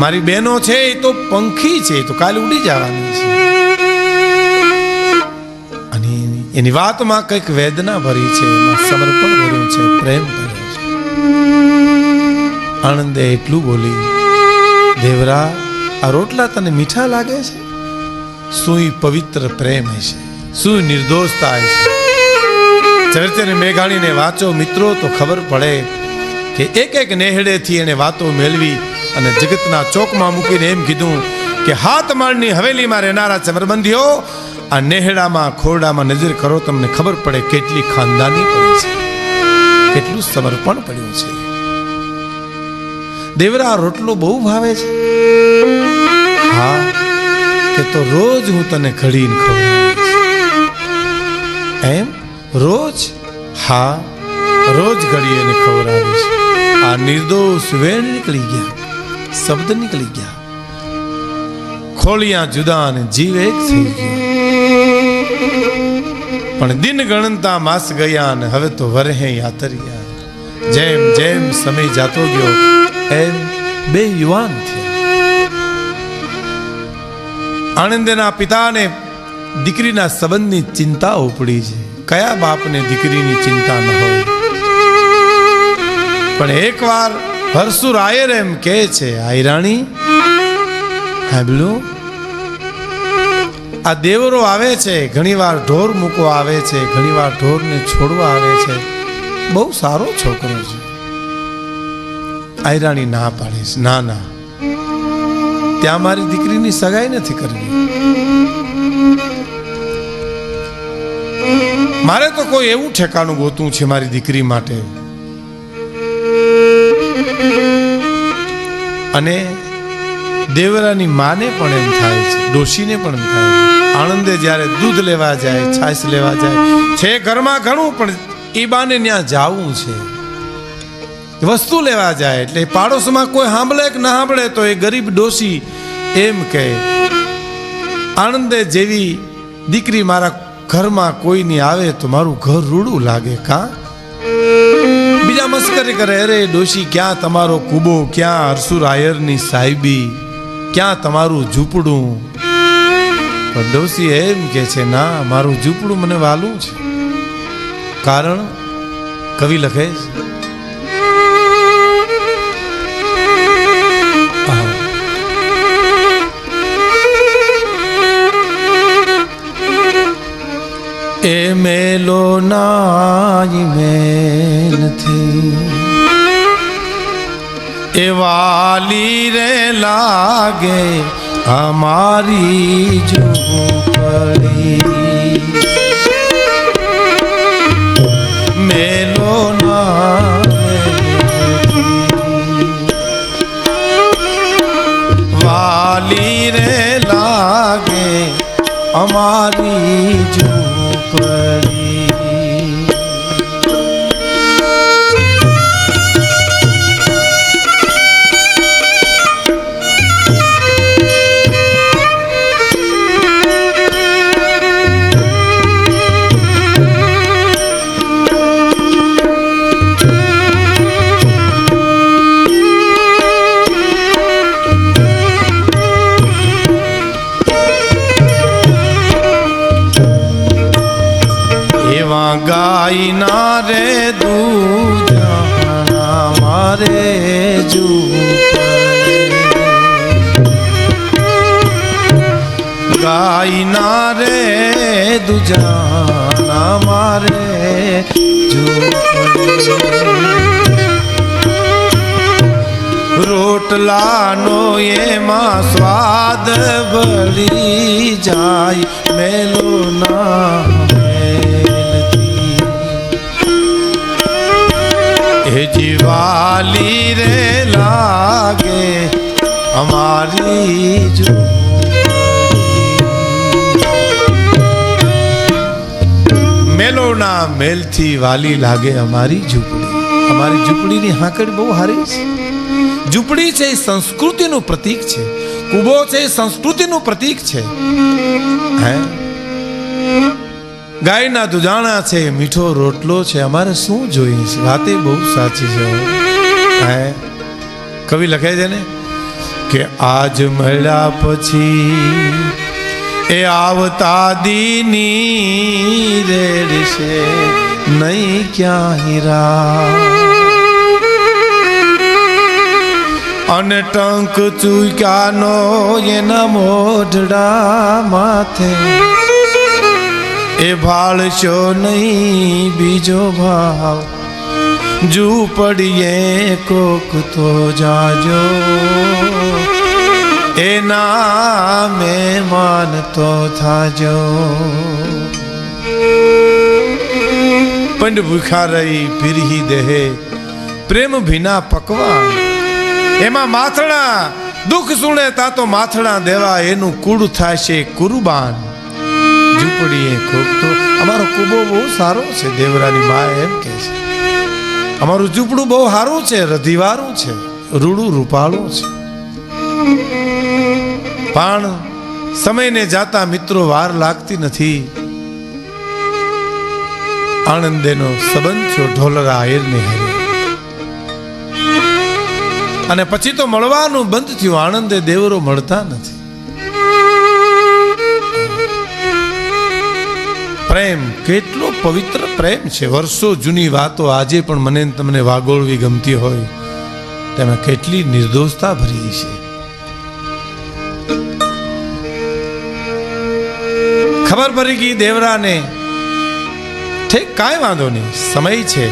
મારી બહેનો છે એ તો પંખી છે, તો કાલે ઉડી જવાની છે. અને એની વાતમાં કંઈક વેદના ભરી છે, એમાં સમર્પણ ભર્યું છે, પ્રેમ ભર્યો છે. આણંદે એટલું બોલી, દેવરા આ રોટલા તને મીઠા લાગે છે? શું પવિત્ર પ્રેમ હશે, શું નિર્દોષતા હશે. ચરિત્રને મેઘાણીને વાંચો મિત્રો તો ખબર પડે કે એક એક નેહડેથી એને વાતો મેળવી અને જગતના ચોકમાં મૂકીને એમ કીધું કે હાથમાળની હવેલીમાં રહેનારા ચમરબંધીઓ, આ નેહડામાં ખોરડામાં નજર કરો, તમને ખબર પડે કેટલી ખાનદાની પડી છે, કેટલું સમર્પણ પડ્યું છે. દેવરા રોટલો બહુ ભાવે છે? હા, કે તો રોજ હું તને ઘડીને ખવડાવીશ. એમ રોજ? હા, રોજ ઘડી એને ખવડાવીશ. આ નિર્દોષ વેણ નીકળી ગયા, શબ્દ નીકળી ગયા, ખોળિયા જુદા અને જીવ એક થઈ ગયો. પણ દિન ગણતા માસ ગયા ને હવે તો વરહે યાતરિયા. જેમ જેમ સમય જાતો ગયો એમ 2 યુવાન થયા. આણંદના પિતાને દીકરીના સંબંધની ચિંતા ઉપડી છે. કયા બાપને દીકરીની ચિંતા ન હોય? પણ એકવાર હરસુર આયર એમ કહે છે, આયરાણી સાંભળ્યું, આ દેવરો આવે છે, ઘણીવાર ઢોર મૂકવા આવે છે, ઘણીવાર ઢોરને છોડવા આવે છે, બહુ સારો છોકરો છે. આયરાણી ના પાડે છે, ના ના, ત્યાં મારી દીકરીની સગાઈ નથી કરવી. મારે તો કોઈ એવું ઠેકાણું ગોતું છે મારી દીકરી માટે. અને દેવરાની માને પણ એમ થાય છે, ડોશીને પણ એમ થાય છે. આણંદે જ્યારે દૂધ લેવા જાય, છાશ લેવા જાય છે, ઘરમાં ઘણું, પણ એ બાને ત્યાં જાવું છે. વસ્તુ લેવા જાય એટલે પાડોશમાં કોઈ સાંભળે કે ના સાંભળે તો એ ગરીબ ડોશી એમ કહે, આણંદે જેવી દીકરી મારા ઘરમાં કોઈની આવે તો મારું ઘર રૂડું લાગે. કા બીજા મસ્કરી કરે, અરે ડોશી ક્યાં તમારો કુબો, ક્યાં હરસુર આયરની સાહેબી, ક્યાં તમારું ઝૂંપડું? પણ ડોશી એમ કે છે, ના, મારું ઝૂંપડું મને વાલું છે. કારણ કવિ લખે છે, એ મેલો નાય મેલ થી એ વાલી રે લાગે અમારી ઝૂંપડી. મેલો ના વાલી રે લાગે અમારી ઝૂંપડી. ગાય ના રે દૂધણા મારે ગાય ના રે દૂધણા મારે રોટલાનો એમાં સ્વાદ ભળી જાય મેલો ના એ જીવાલી રે લાગે અમારી જો મેલોના મેલથી વાલી લાગે અમારી ઝૂંપડીની હાંકડ બહુ હારી છે. ઝૂંપડી છે એ સંસ્કૃતિનું પ્રતીક છે. કુબો છે એ સંસ્કૃતિનું પ્રતીક છે. હે ગાયના દુધાણા છે, મીઠો રોટલો છે, અમારે શું જોઈએ છે? વાતે બહુ સાચી છે. હે કવિ લખે છે ને કે આજ મળ્યા પછી એ આવતા દીની રેડ છે નહીં ક્યાં હીરા અને ટંક ચૂક્યાનો એના મોઢડા માથે એ ભાળશો નહીં બીજો ભાવ ઝૂંપડીએ કોક તો જાજો એના મહેમાન તો થાજો. પંડ ભૂખા રહી પીરહી દેહે પ્રેમ ભીના પકવાન એમાં માથડા દુઃખ સુણે તા તો માથડા દેવા એનું કુળ થાશે કુરબાન. ઝૂંપડીએ કોક તો અમારો કુબો બહુ સારો છે. દેવરાની મા એમ કહે છે અમારું ઝૂંપડું બહુ સારું છે, રધીવારું છે, રૂડું રૂપાળું છે. પણ સમયને જાતા મિત્રો વાર લાગતી નથી. આનંદેનો સંબંધ છો ઢોલરા આયરને હારે અને પછી તો મળવાનું બંધ થયું. આનંદે દેવરો મળતા નથી. પ્રેમ કેટલો પવિત્ર પ્રેમ છે. વર્ષો જૂની વાતો આજે પણ મને તમને વાગોળવી ગમતી હોય તેમાં કેટલી નિર્દોષતા ભરી છે. ખબર પડી ગઈ દેવરાને ઠીક કાંઈ વાંધો નહીં, સમય છે.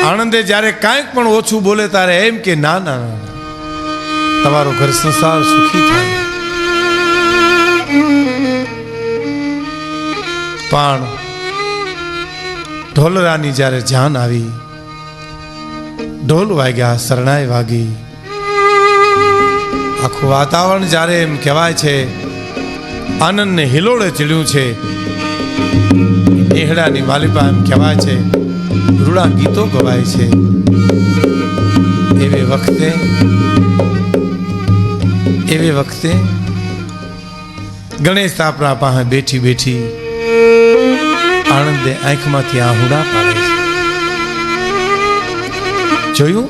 આનંદે જ્યારે કાંઈક પણ ઓછું બોલે તારે એમ કે ના ના તમારો ઘર સંસાર સુખી થાય. પણ ઢોલરાની જ્યારે જાન આવી, ઢોલ વાગ્યા, શરણાઈ વાગી, આખું વાતાવરણ જ્યારે એમ કહેવાય છે આનંદને હિલોળે ચડ્યું છે. એહડાની માલિપા એમ કહેવાય છે રૂડા ગીતો ગવાય છે. એવે વખતે ગણેશ આપણા પાસે બેઠી બેઠી આનંદે આંખમાંથી આહુડા પાડે છે. જોયું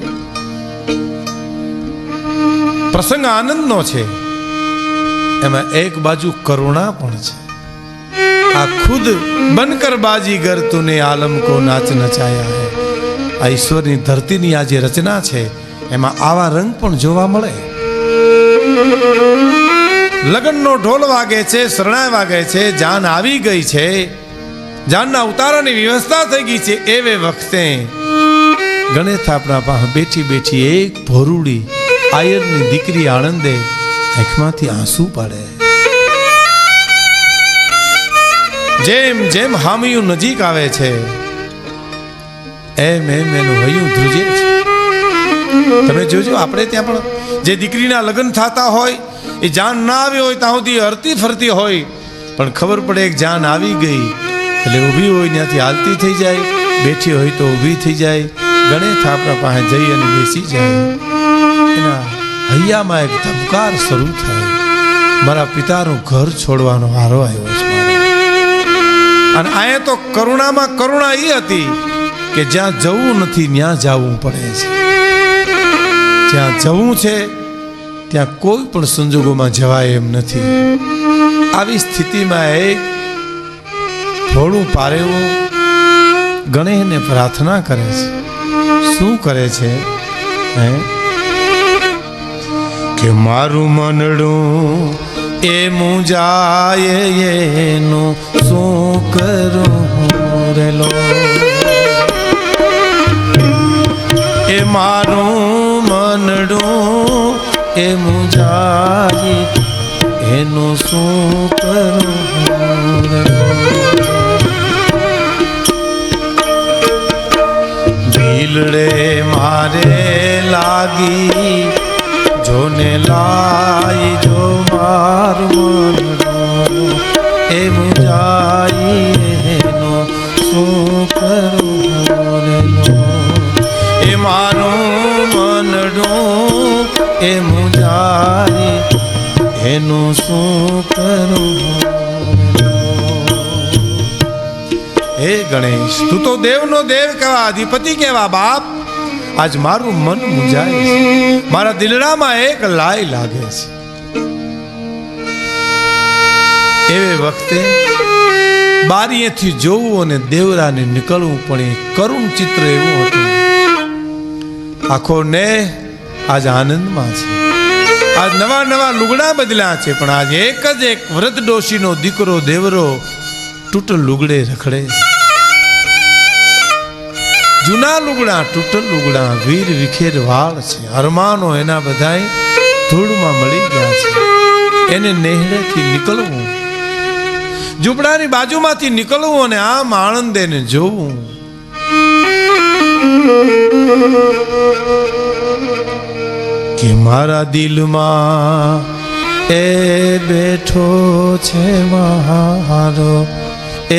પ્રસંગ આનંદનો છે, એમાં એક બાજુ કરુણા પણ છે. આ ખુદ બનકર બાજીગર તુને આલમ કો નાચ નચાયા હૈ. આ ઈશ્વરની ધરતીની આ જે રચના છે એમાં આવા રંગ પણ જોવા મળે. લગ્નનો ઢોલ વાગે છે, શરણાઈ વાગે છે, જાન આવી ગઈ છે, જાનના ઉતારાની વ્યવસ્થા થઈ ગઈ છે. એવે વખતે ગણેશ આપણા પાસે બેઠી બેઠી એક ભોરુડી આયરની દીકરી આનંદે આંખમાંથી આંસુ પાડે. જેમ જેમ હામિયું નજીક આવે છે એમ એમ એનું હૈયું ધ્રુજે છે. તમે જોજો આપણે ત્યાં પણ જે દીકરીના લગ્ન થતા હોય એ જાન ના આવી હોય ત્યાં સુધી હરતી ફરતી હોય, પણ ખબર પડે એક જાન આવી ગઈ એટલે ઊભી હોય ત્યાંથી હાલતી થઈ જાય, બેઠી હોય તો ઊભી થઈ જાય, ગણેશ આપણા પાસે જઈ અને બેસી જાય. એના હૈયામાં એક ધબકાર શરૂ થાય, મારા પિતાનું ઘર છોડવાનો વારો આવ્યો છે. અને અહીંયા તો કરુણામાં કરુણા એ હતી કે જ્યાં જવું નથી ત્યાં જવું પડે છે. જ્યાં જવું છે ત્યાં કોઈ પણ સંજોગોમાં જવાય એમ નથી. આવી સ્થિતિમાં એક ભોળું પારેવું ગણેશને પ્રાર્થના કરે છે. શું કરે છે? કે મારું મનડું એ મુંજાય એનું શું કરું રેલો, એ મારું મનડું એ મુંજાય એનું શું કરું રેલો. દિલડે મારે લાગી જોને લાઈ જો મારું મનડું એ મુંજાઈ એનો શું કરું રેલો, એ મારું મનડું એ મુંજાઈ એનું શું કરું. હે ગણેશ, તું તો દેવનો દેવ કેવા, અધિપતિ કેવા બાપ, આજ મારું મન મુંજાય છે, મારા દિલડામાં એક લાય લાગે છે. એવે વખતે બારીએથી જોવું અને દેવરાને નીકળવું પણ એ કરુણ ચિત્ર એવું હતું. આખો ને આજ આનંદમાં છે, આજ નવા નવા લુગડા બદલ્યા છે, પણ આજ એક જ એક વૃદ્ધ ડોશીનો દીકરો દેવરો તૂટલ લુગડે રખડે. જૂના લુગડા તૂટલ લુગડા, વીર વિખેર વાળ છે, અરમાનો એના બધાય ધૂળમાં મળી ગયા છે. એને નેહડેથી નીકળવું, ઝૂંપડાની બાજુમાંથી નીકળવું અને આમ આણંદેને જોવું. કે મારા દિલમાં એ બેઠો છે મારો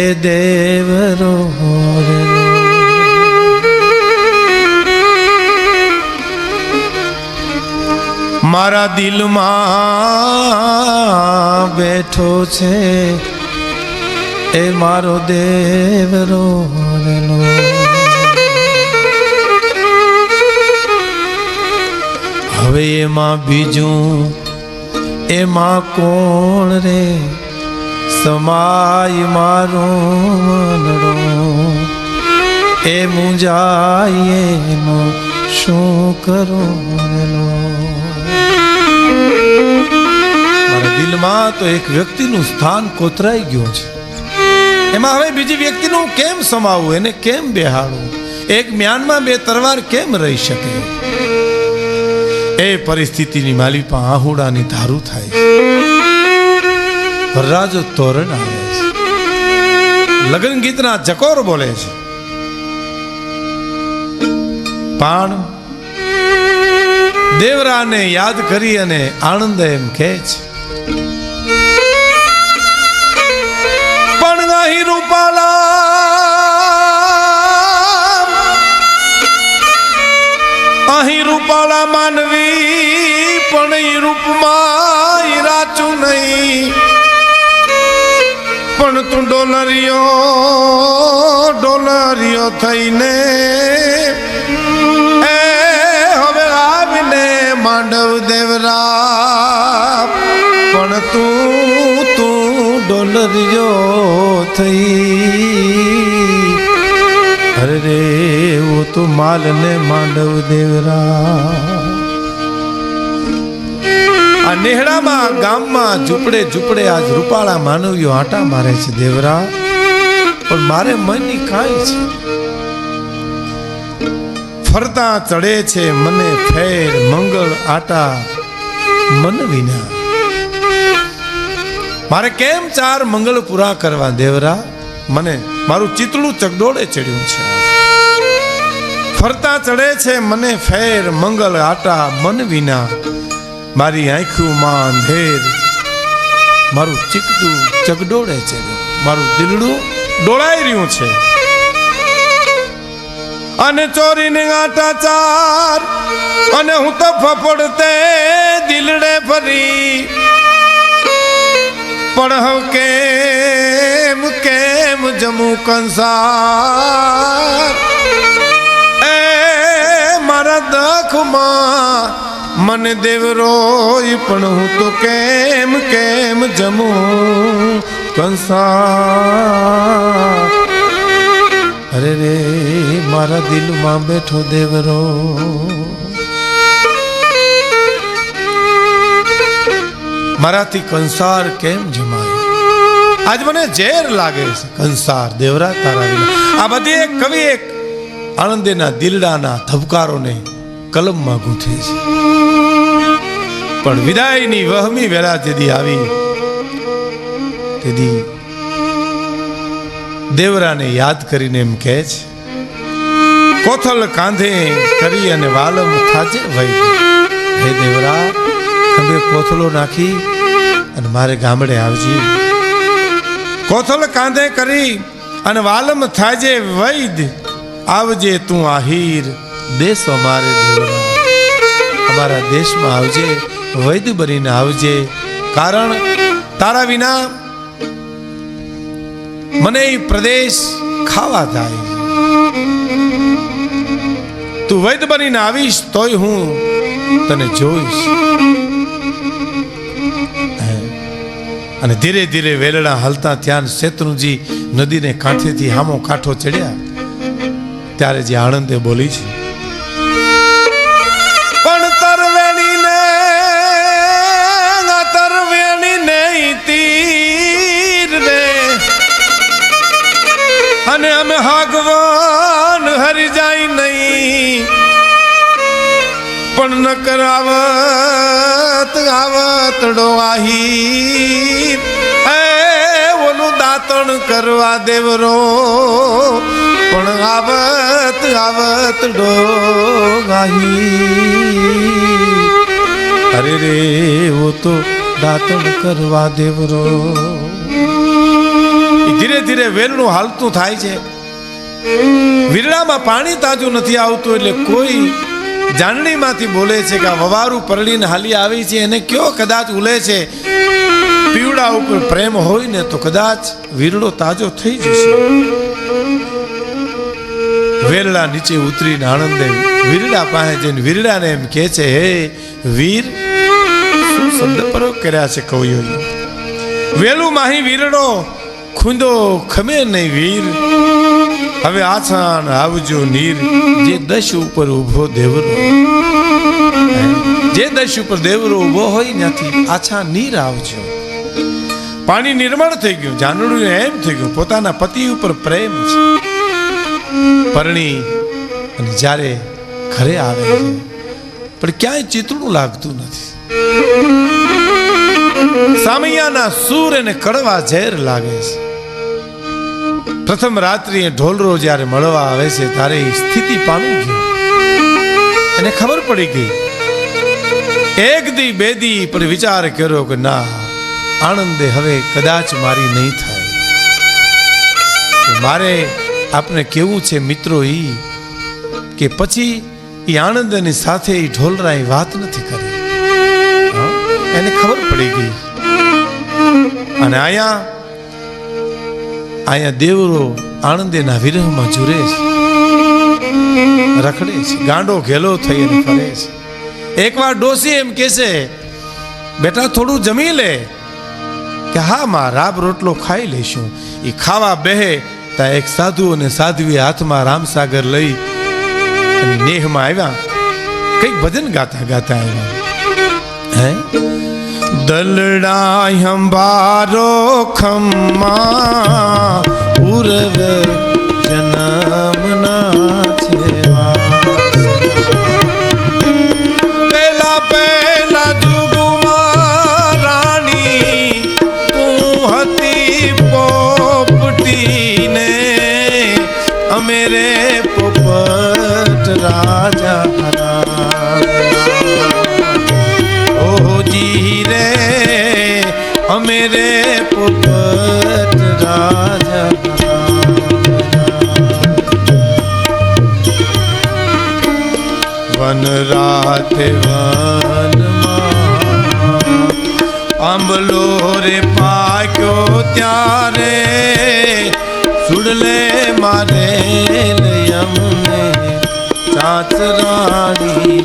એ દેવરો રેલો, મારા દિલમાં બેઠો છે એ મારો દેવરો રેલો. હવે એમાં બીજું એમાં કોણ રે સમાય મારું મનડું એ મુંજાય એનો શું કરું રેલો. મારા દિલમાં તો એક વ્યક્તિનું સ્થાન કોતરાઈ ગયું છે, એમાં હવે બીજી વ્યક્તિનું કેમ સમાવું, એને કેમ બેહાડવું, એક મ્યાનમાં બે તરવાર કેમ રહી શકે. એ પરિસ્થિતિની માલિપા આહુડાની ધારું થાય છે. વરરાજો તોરણ આવે છે, લગ્ન ગીતના ચકોર બોલે છે, પણ દેવરાને યાદ કરી અને આનંદ એમ કહે છે, પણ અહીં રૂપાલા અહીં રૂપાળા માનવી પણ એ રૂપમાં રાચું નહીં, પણ તું ડોલરિયો થઈને એ હવે આવીને માંડવ દેવરા, પણ તું ડોલરિયો થઈ. અરે રે વો તો માલ ને માંડવ દેવરા. આ નેહડામાં ગામમાં ઝૂંપડે ઝૂંપડે આજ રૂપાળા માનવીઓ આટા મારે છે દેવરા, પણ મારે મનની કાંઈ છે. ફરતા ચડે છે મને ફેર મંગળ આટા મન વિના. મારે કેમ ચાર મંગળ પૂરા કરવા દેવરા, મને મારું ચિતળું ચગડોળે ચડ્યું છે. ફરતા ચડે છે મને ફેર મંગલ આટા મન વિના, મારી આંખોમાં અંધેર મારું ચીકડું ચગડોળે ચડ્યું, મારું દિલડું ડોળાઈ રહ્યું છે. અને ચોરીને આટા ચાર અને હું તો ફફડતે દિલડે ફરી, પણ હું કેમ કેમ જમુ કંસાર. એ મારા દખમાં મને દેવરોય, પણ હું તો કેમ કેમ જમુ કંસાર. અરે રે મારા દિલમાં બેઠો દેવરો, મારાથી કંસાર કેમ જમાય? આજ મને ઝેર લાગે છે કંસાર દેવરા તારા વિના. આ બધી એક કવિ એક આણંદેના દિલડાના ધબકારોને કલમમાં ગૂંથે છે. પણ વિદાયની વહમી વેળા જેદી આવી તેદી દેવરાને યાદ કરીને એમ કહે છે, કોથલ કાંધે કરી અને વાલમ થાજે વૈદ. હે દેવરા, ખંભે કોથલો નાખી અને મારે ગામડે આવજે. કોથલ કાંધે કરી અને વાલમ થાજે વૈદ, આવજે તું આહીર દેશ અમારે દેવરા. અમારા દેશમાં આવજે, વૈદ બનીને આવજે. કારણ તારા વિના મને એ પ્રદેશ ખાવા થાય. તું વૈદ બનીને આવીશ તોય હું તને જોઈશ. અને ધીરે ધીરે વેલડા હલતા ત્યાં શેત્રુંજી નદીને કાંઠેથી હામો કાંઠો ચડ્યા ત્યારે જે આણંદે બોલી છે, પણ તરવેણી ને તીર રે અને અમે હાગવાન હરી જાય નહીં, પણ ન કરાવત આવતડો આહી ઓલું દાંતણ કરવા દેવરો, પણ આવત આવતડો આહી. અરે રે વો તો દાંતણ કરવા દેવરો. ધીરે ધીરે વેલનું હાલતું થાય છે. વીરડામાં પાણી તાજું નથી આવતું એટલે કોઈ જાનણીમાંથી બોલે છે કે આ વવારું પરળીને હાલી આવી છે એને કયો કદાચ ઉલે છે. પીવડા ઉપર પ્રેમ હોય ને તો કદાચ વીરડો તાજો થઈ જશે. વેરડા નીચે ઉતરીને આણંદે વીરડા પાસે જઈને વીરડાને એમ કહે છે, હે વીર, શું શબ્દ પ્રયોગ કર્યા છે કવિઓએ. વેલું માહી વીરડો ખૂંદો ખમે નહીં વીર, હવે આછાણ આવજો નીર. જે દશ ઉપર ઉભો દેવરો, જે દશ ઉપર દેવરો ઉભો હોય ત્યાંથી આછા નીર આવજો. પાણી નિર્મળ થઈ ગયું. જાનડું એમ થઈ ગયું પોતાના પતિ ઉપર પ્રેમ છે. પરણી અને જ્યારે ઘરે આવે છે પણ ક્યાંય ચિતડું લાગતું નથી. સામૈયાના સૂર એને કડવા ઝેર લાગે છે. પ્રથમ રાત્રિએ ઢોલરો જ્યારે મળવા આવે છે ત્યારે સ્થિતિ પામી ગયો. એને ખબર પડી ગઈ. એક દી બે દી પર વિચાર કર્યો કે ના, આણંદે હવે કદાચ મારી નહીં થાય. મારે આપને કેવું છે મિત્રો ઈ કે પછી એ આણંદની સાથે એ ઢોલરાએ વાત નથી કરી. એને ખબર પડી ગઈ. અને અહીંયા દેવરો આણંદેના વિરહમાં જુરે છે, રખડે છે, ગાંડો ઘેલો થઈ અને ફરે છે. એકવાર ડોસી એમ કહેશે, બેટા થોડું જમી લે. કે હા માં, રાબ રોટલો ખાઈ લઈશું. એ ખાવા બેહે ત્યાં એક સાધુ અને સાધ્વી હાથમાં રામસાગર લઈ અને નેહમાં આવ્યા. કઈક ભજન ગાતા ગાતા આવ્યા. હે દલડા હંભારો ખમ્મા પૂર્વ જન્મના છેવા. પેલા પેલા જુગમાં રાણી તું હતી પોપટીને, અમે રે પોપટ રાજા અમે રે પોપટ રાજા. વન રાતે વનમાં આંબલો રે પાક્યો ત્યારે સુડલે મારે લયમને ચાચરાણી.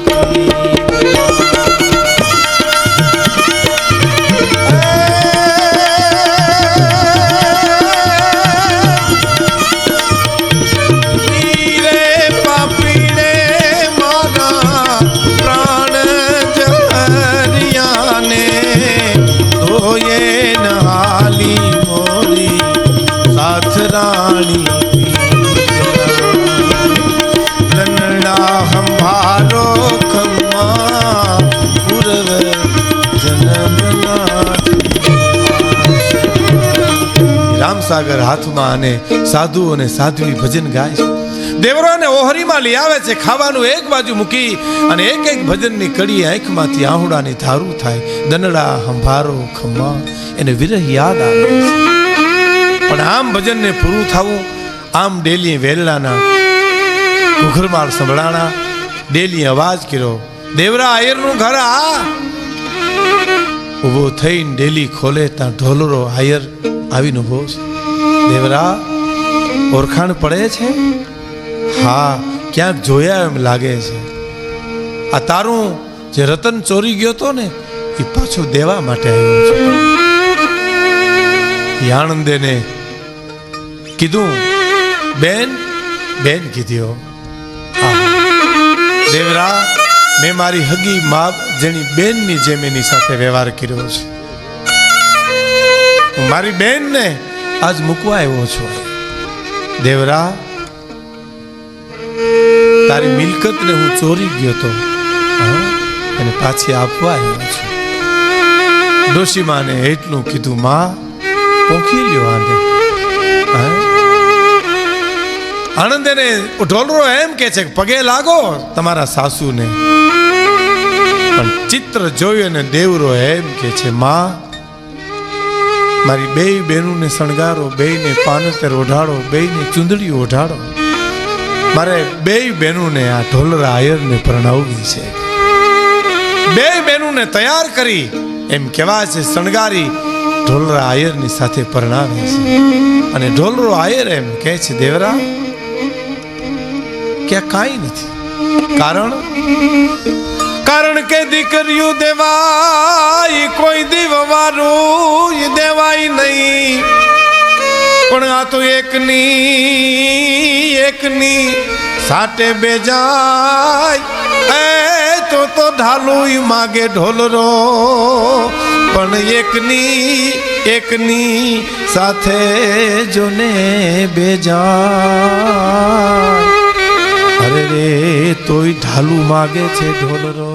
રામસાગર હાથમાં અને સાધુ અને સાધ્વી ભજન ગાય છે. દેવરોને ઓહરીમાં લઈ આવે છે, ખાવાનું એક બાજુ મૂકી અને એક એક ભજનની કડી આંખમાંથી આહુડાની ધારું થાય. દનડા હંભારો ખમ્મા એને વિરહ યાદ આવે છે. પણ આમ ભજનને પૂરું થવું, આમ ડેલી વેરલાના ઘુઘરમાળ સંભળાણા, ડેલી અવાજ કર્યો, દેવરા આયરનું ઘર આ. ઉભો થઈને ડેલી ખોલે ત્યાં ઢોલરો આયર આવીને ઉભો છે. દેવરા ઓળખાણ પડે છે? હા, ક્યાંક જોયા એમ લાગે છે. આ તારું જે રતન ચોરી ગયો તો ને એ પાછો દેવા માટે આવ્યો છે. આનંદેને કીધું, બેન બેન કીધ્યો. દેવરા, મેં મારી હગી મા જેની બેનની જેમ એની સાથે વ્યવહાર કર્યો છે. હું મારી બેનને આજ મૂકવા આવ્યો છું. દેવરા, તારી મિલકતને હું ચોરી ગયો તો અને પાછી આપવા આવ્યો છું. ડોશીમાને એટલું કીધું, માં પોખી લ્યો આને. આનંદેને ઢોલરો એમ કે છે કે પગે લાગો તમારા સાસુને. પણ ચિત્ર જોયું અને દેવરો એમ કે છે, માં મારી બે બહેનોને શણગારો, બેયને પાનતર ઓઢાડો, બેયને ચૂંદડી ઓઢાડો. મારે બે બહેનોને આ ઢોલરા આયરને પરણાવવી છે. બે બહેનોને તૈયાર કરી એમ કહેવાય છે, શણગારી ઢોલરા આયરની સાથે પરણાવે છે. અને ઢોલરો આયર એમ કહે છે, દેવરા કે કાંઈ નથી. કારણ કે દીકરીઓ દેવાય કોઈ દીવવારું દેવાય નહીં. પણ આ તો એકની સાટે બેજાય. એ તો ઢાલું માગે ઢોલરો, પણ એકની સાથે જોને બેજાય. અરે રે તોય ઢાલું માગે છે ઢોલરો.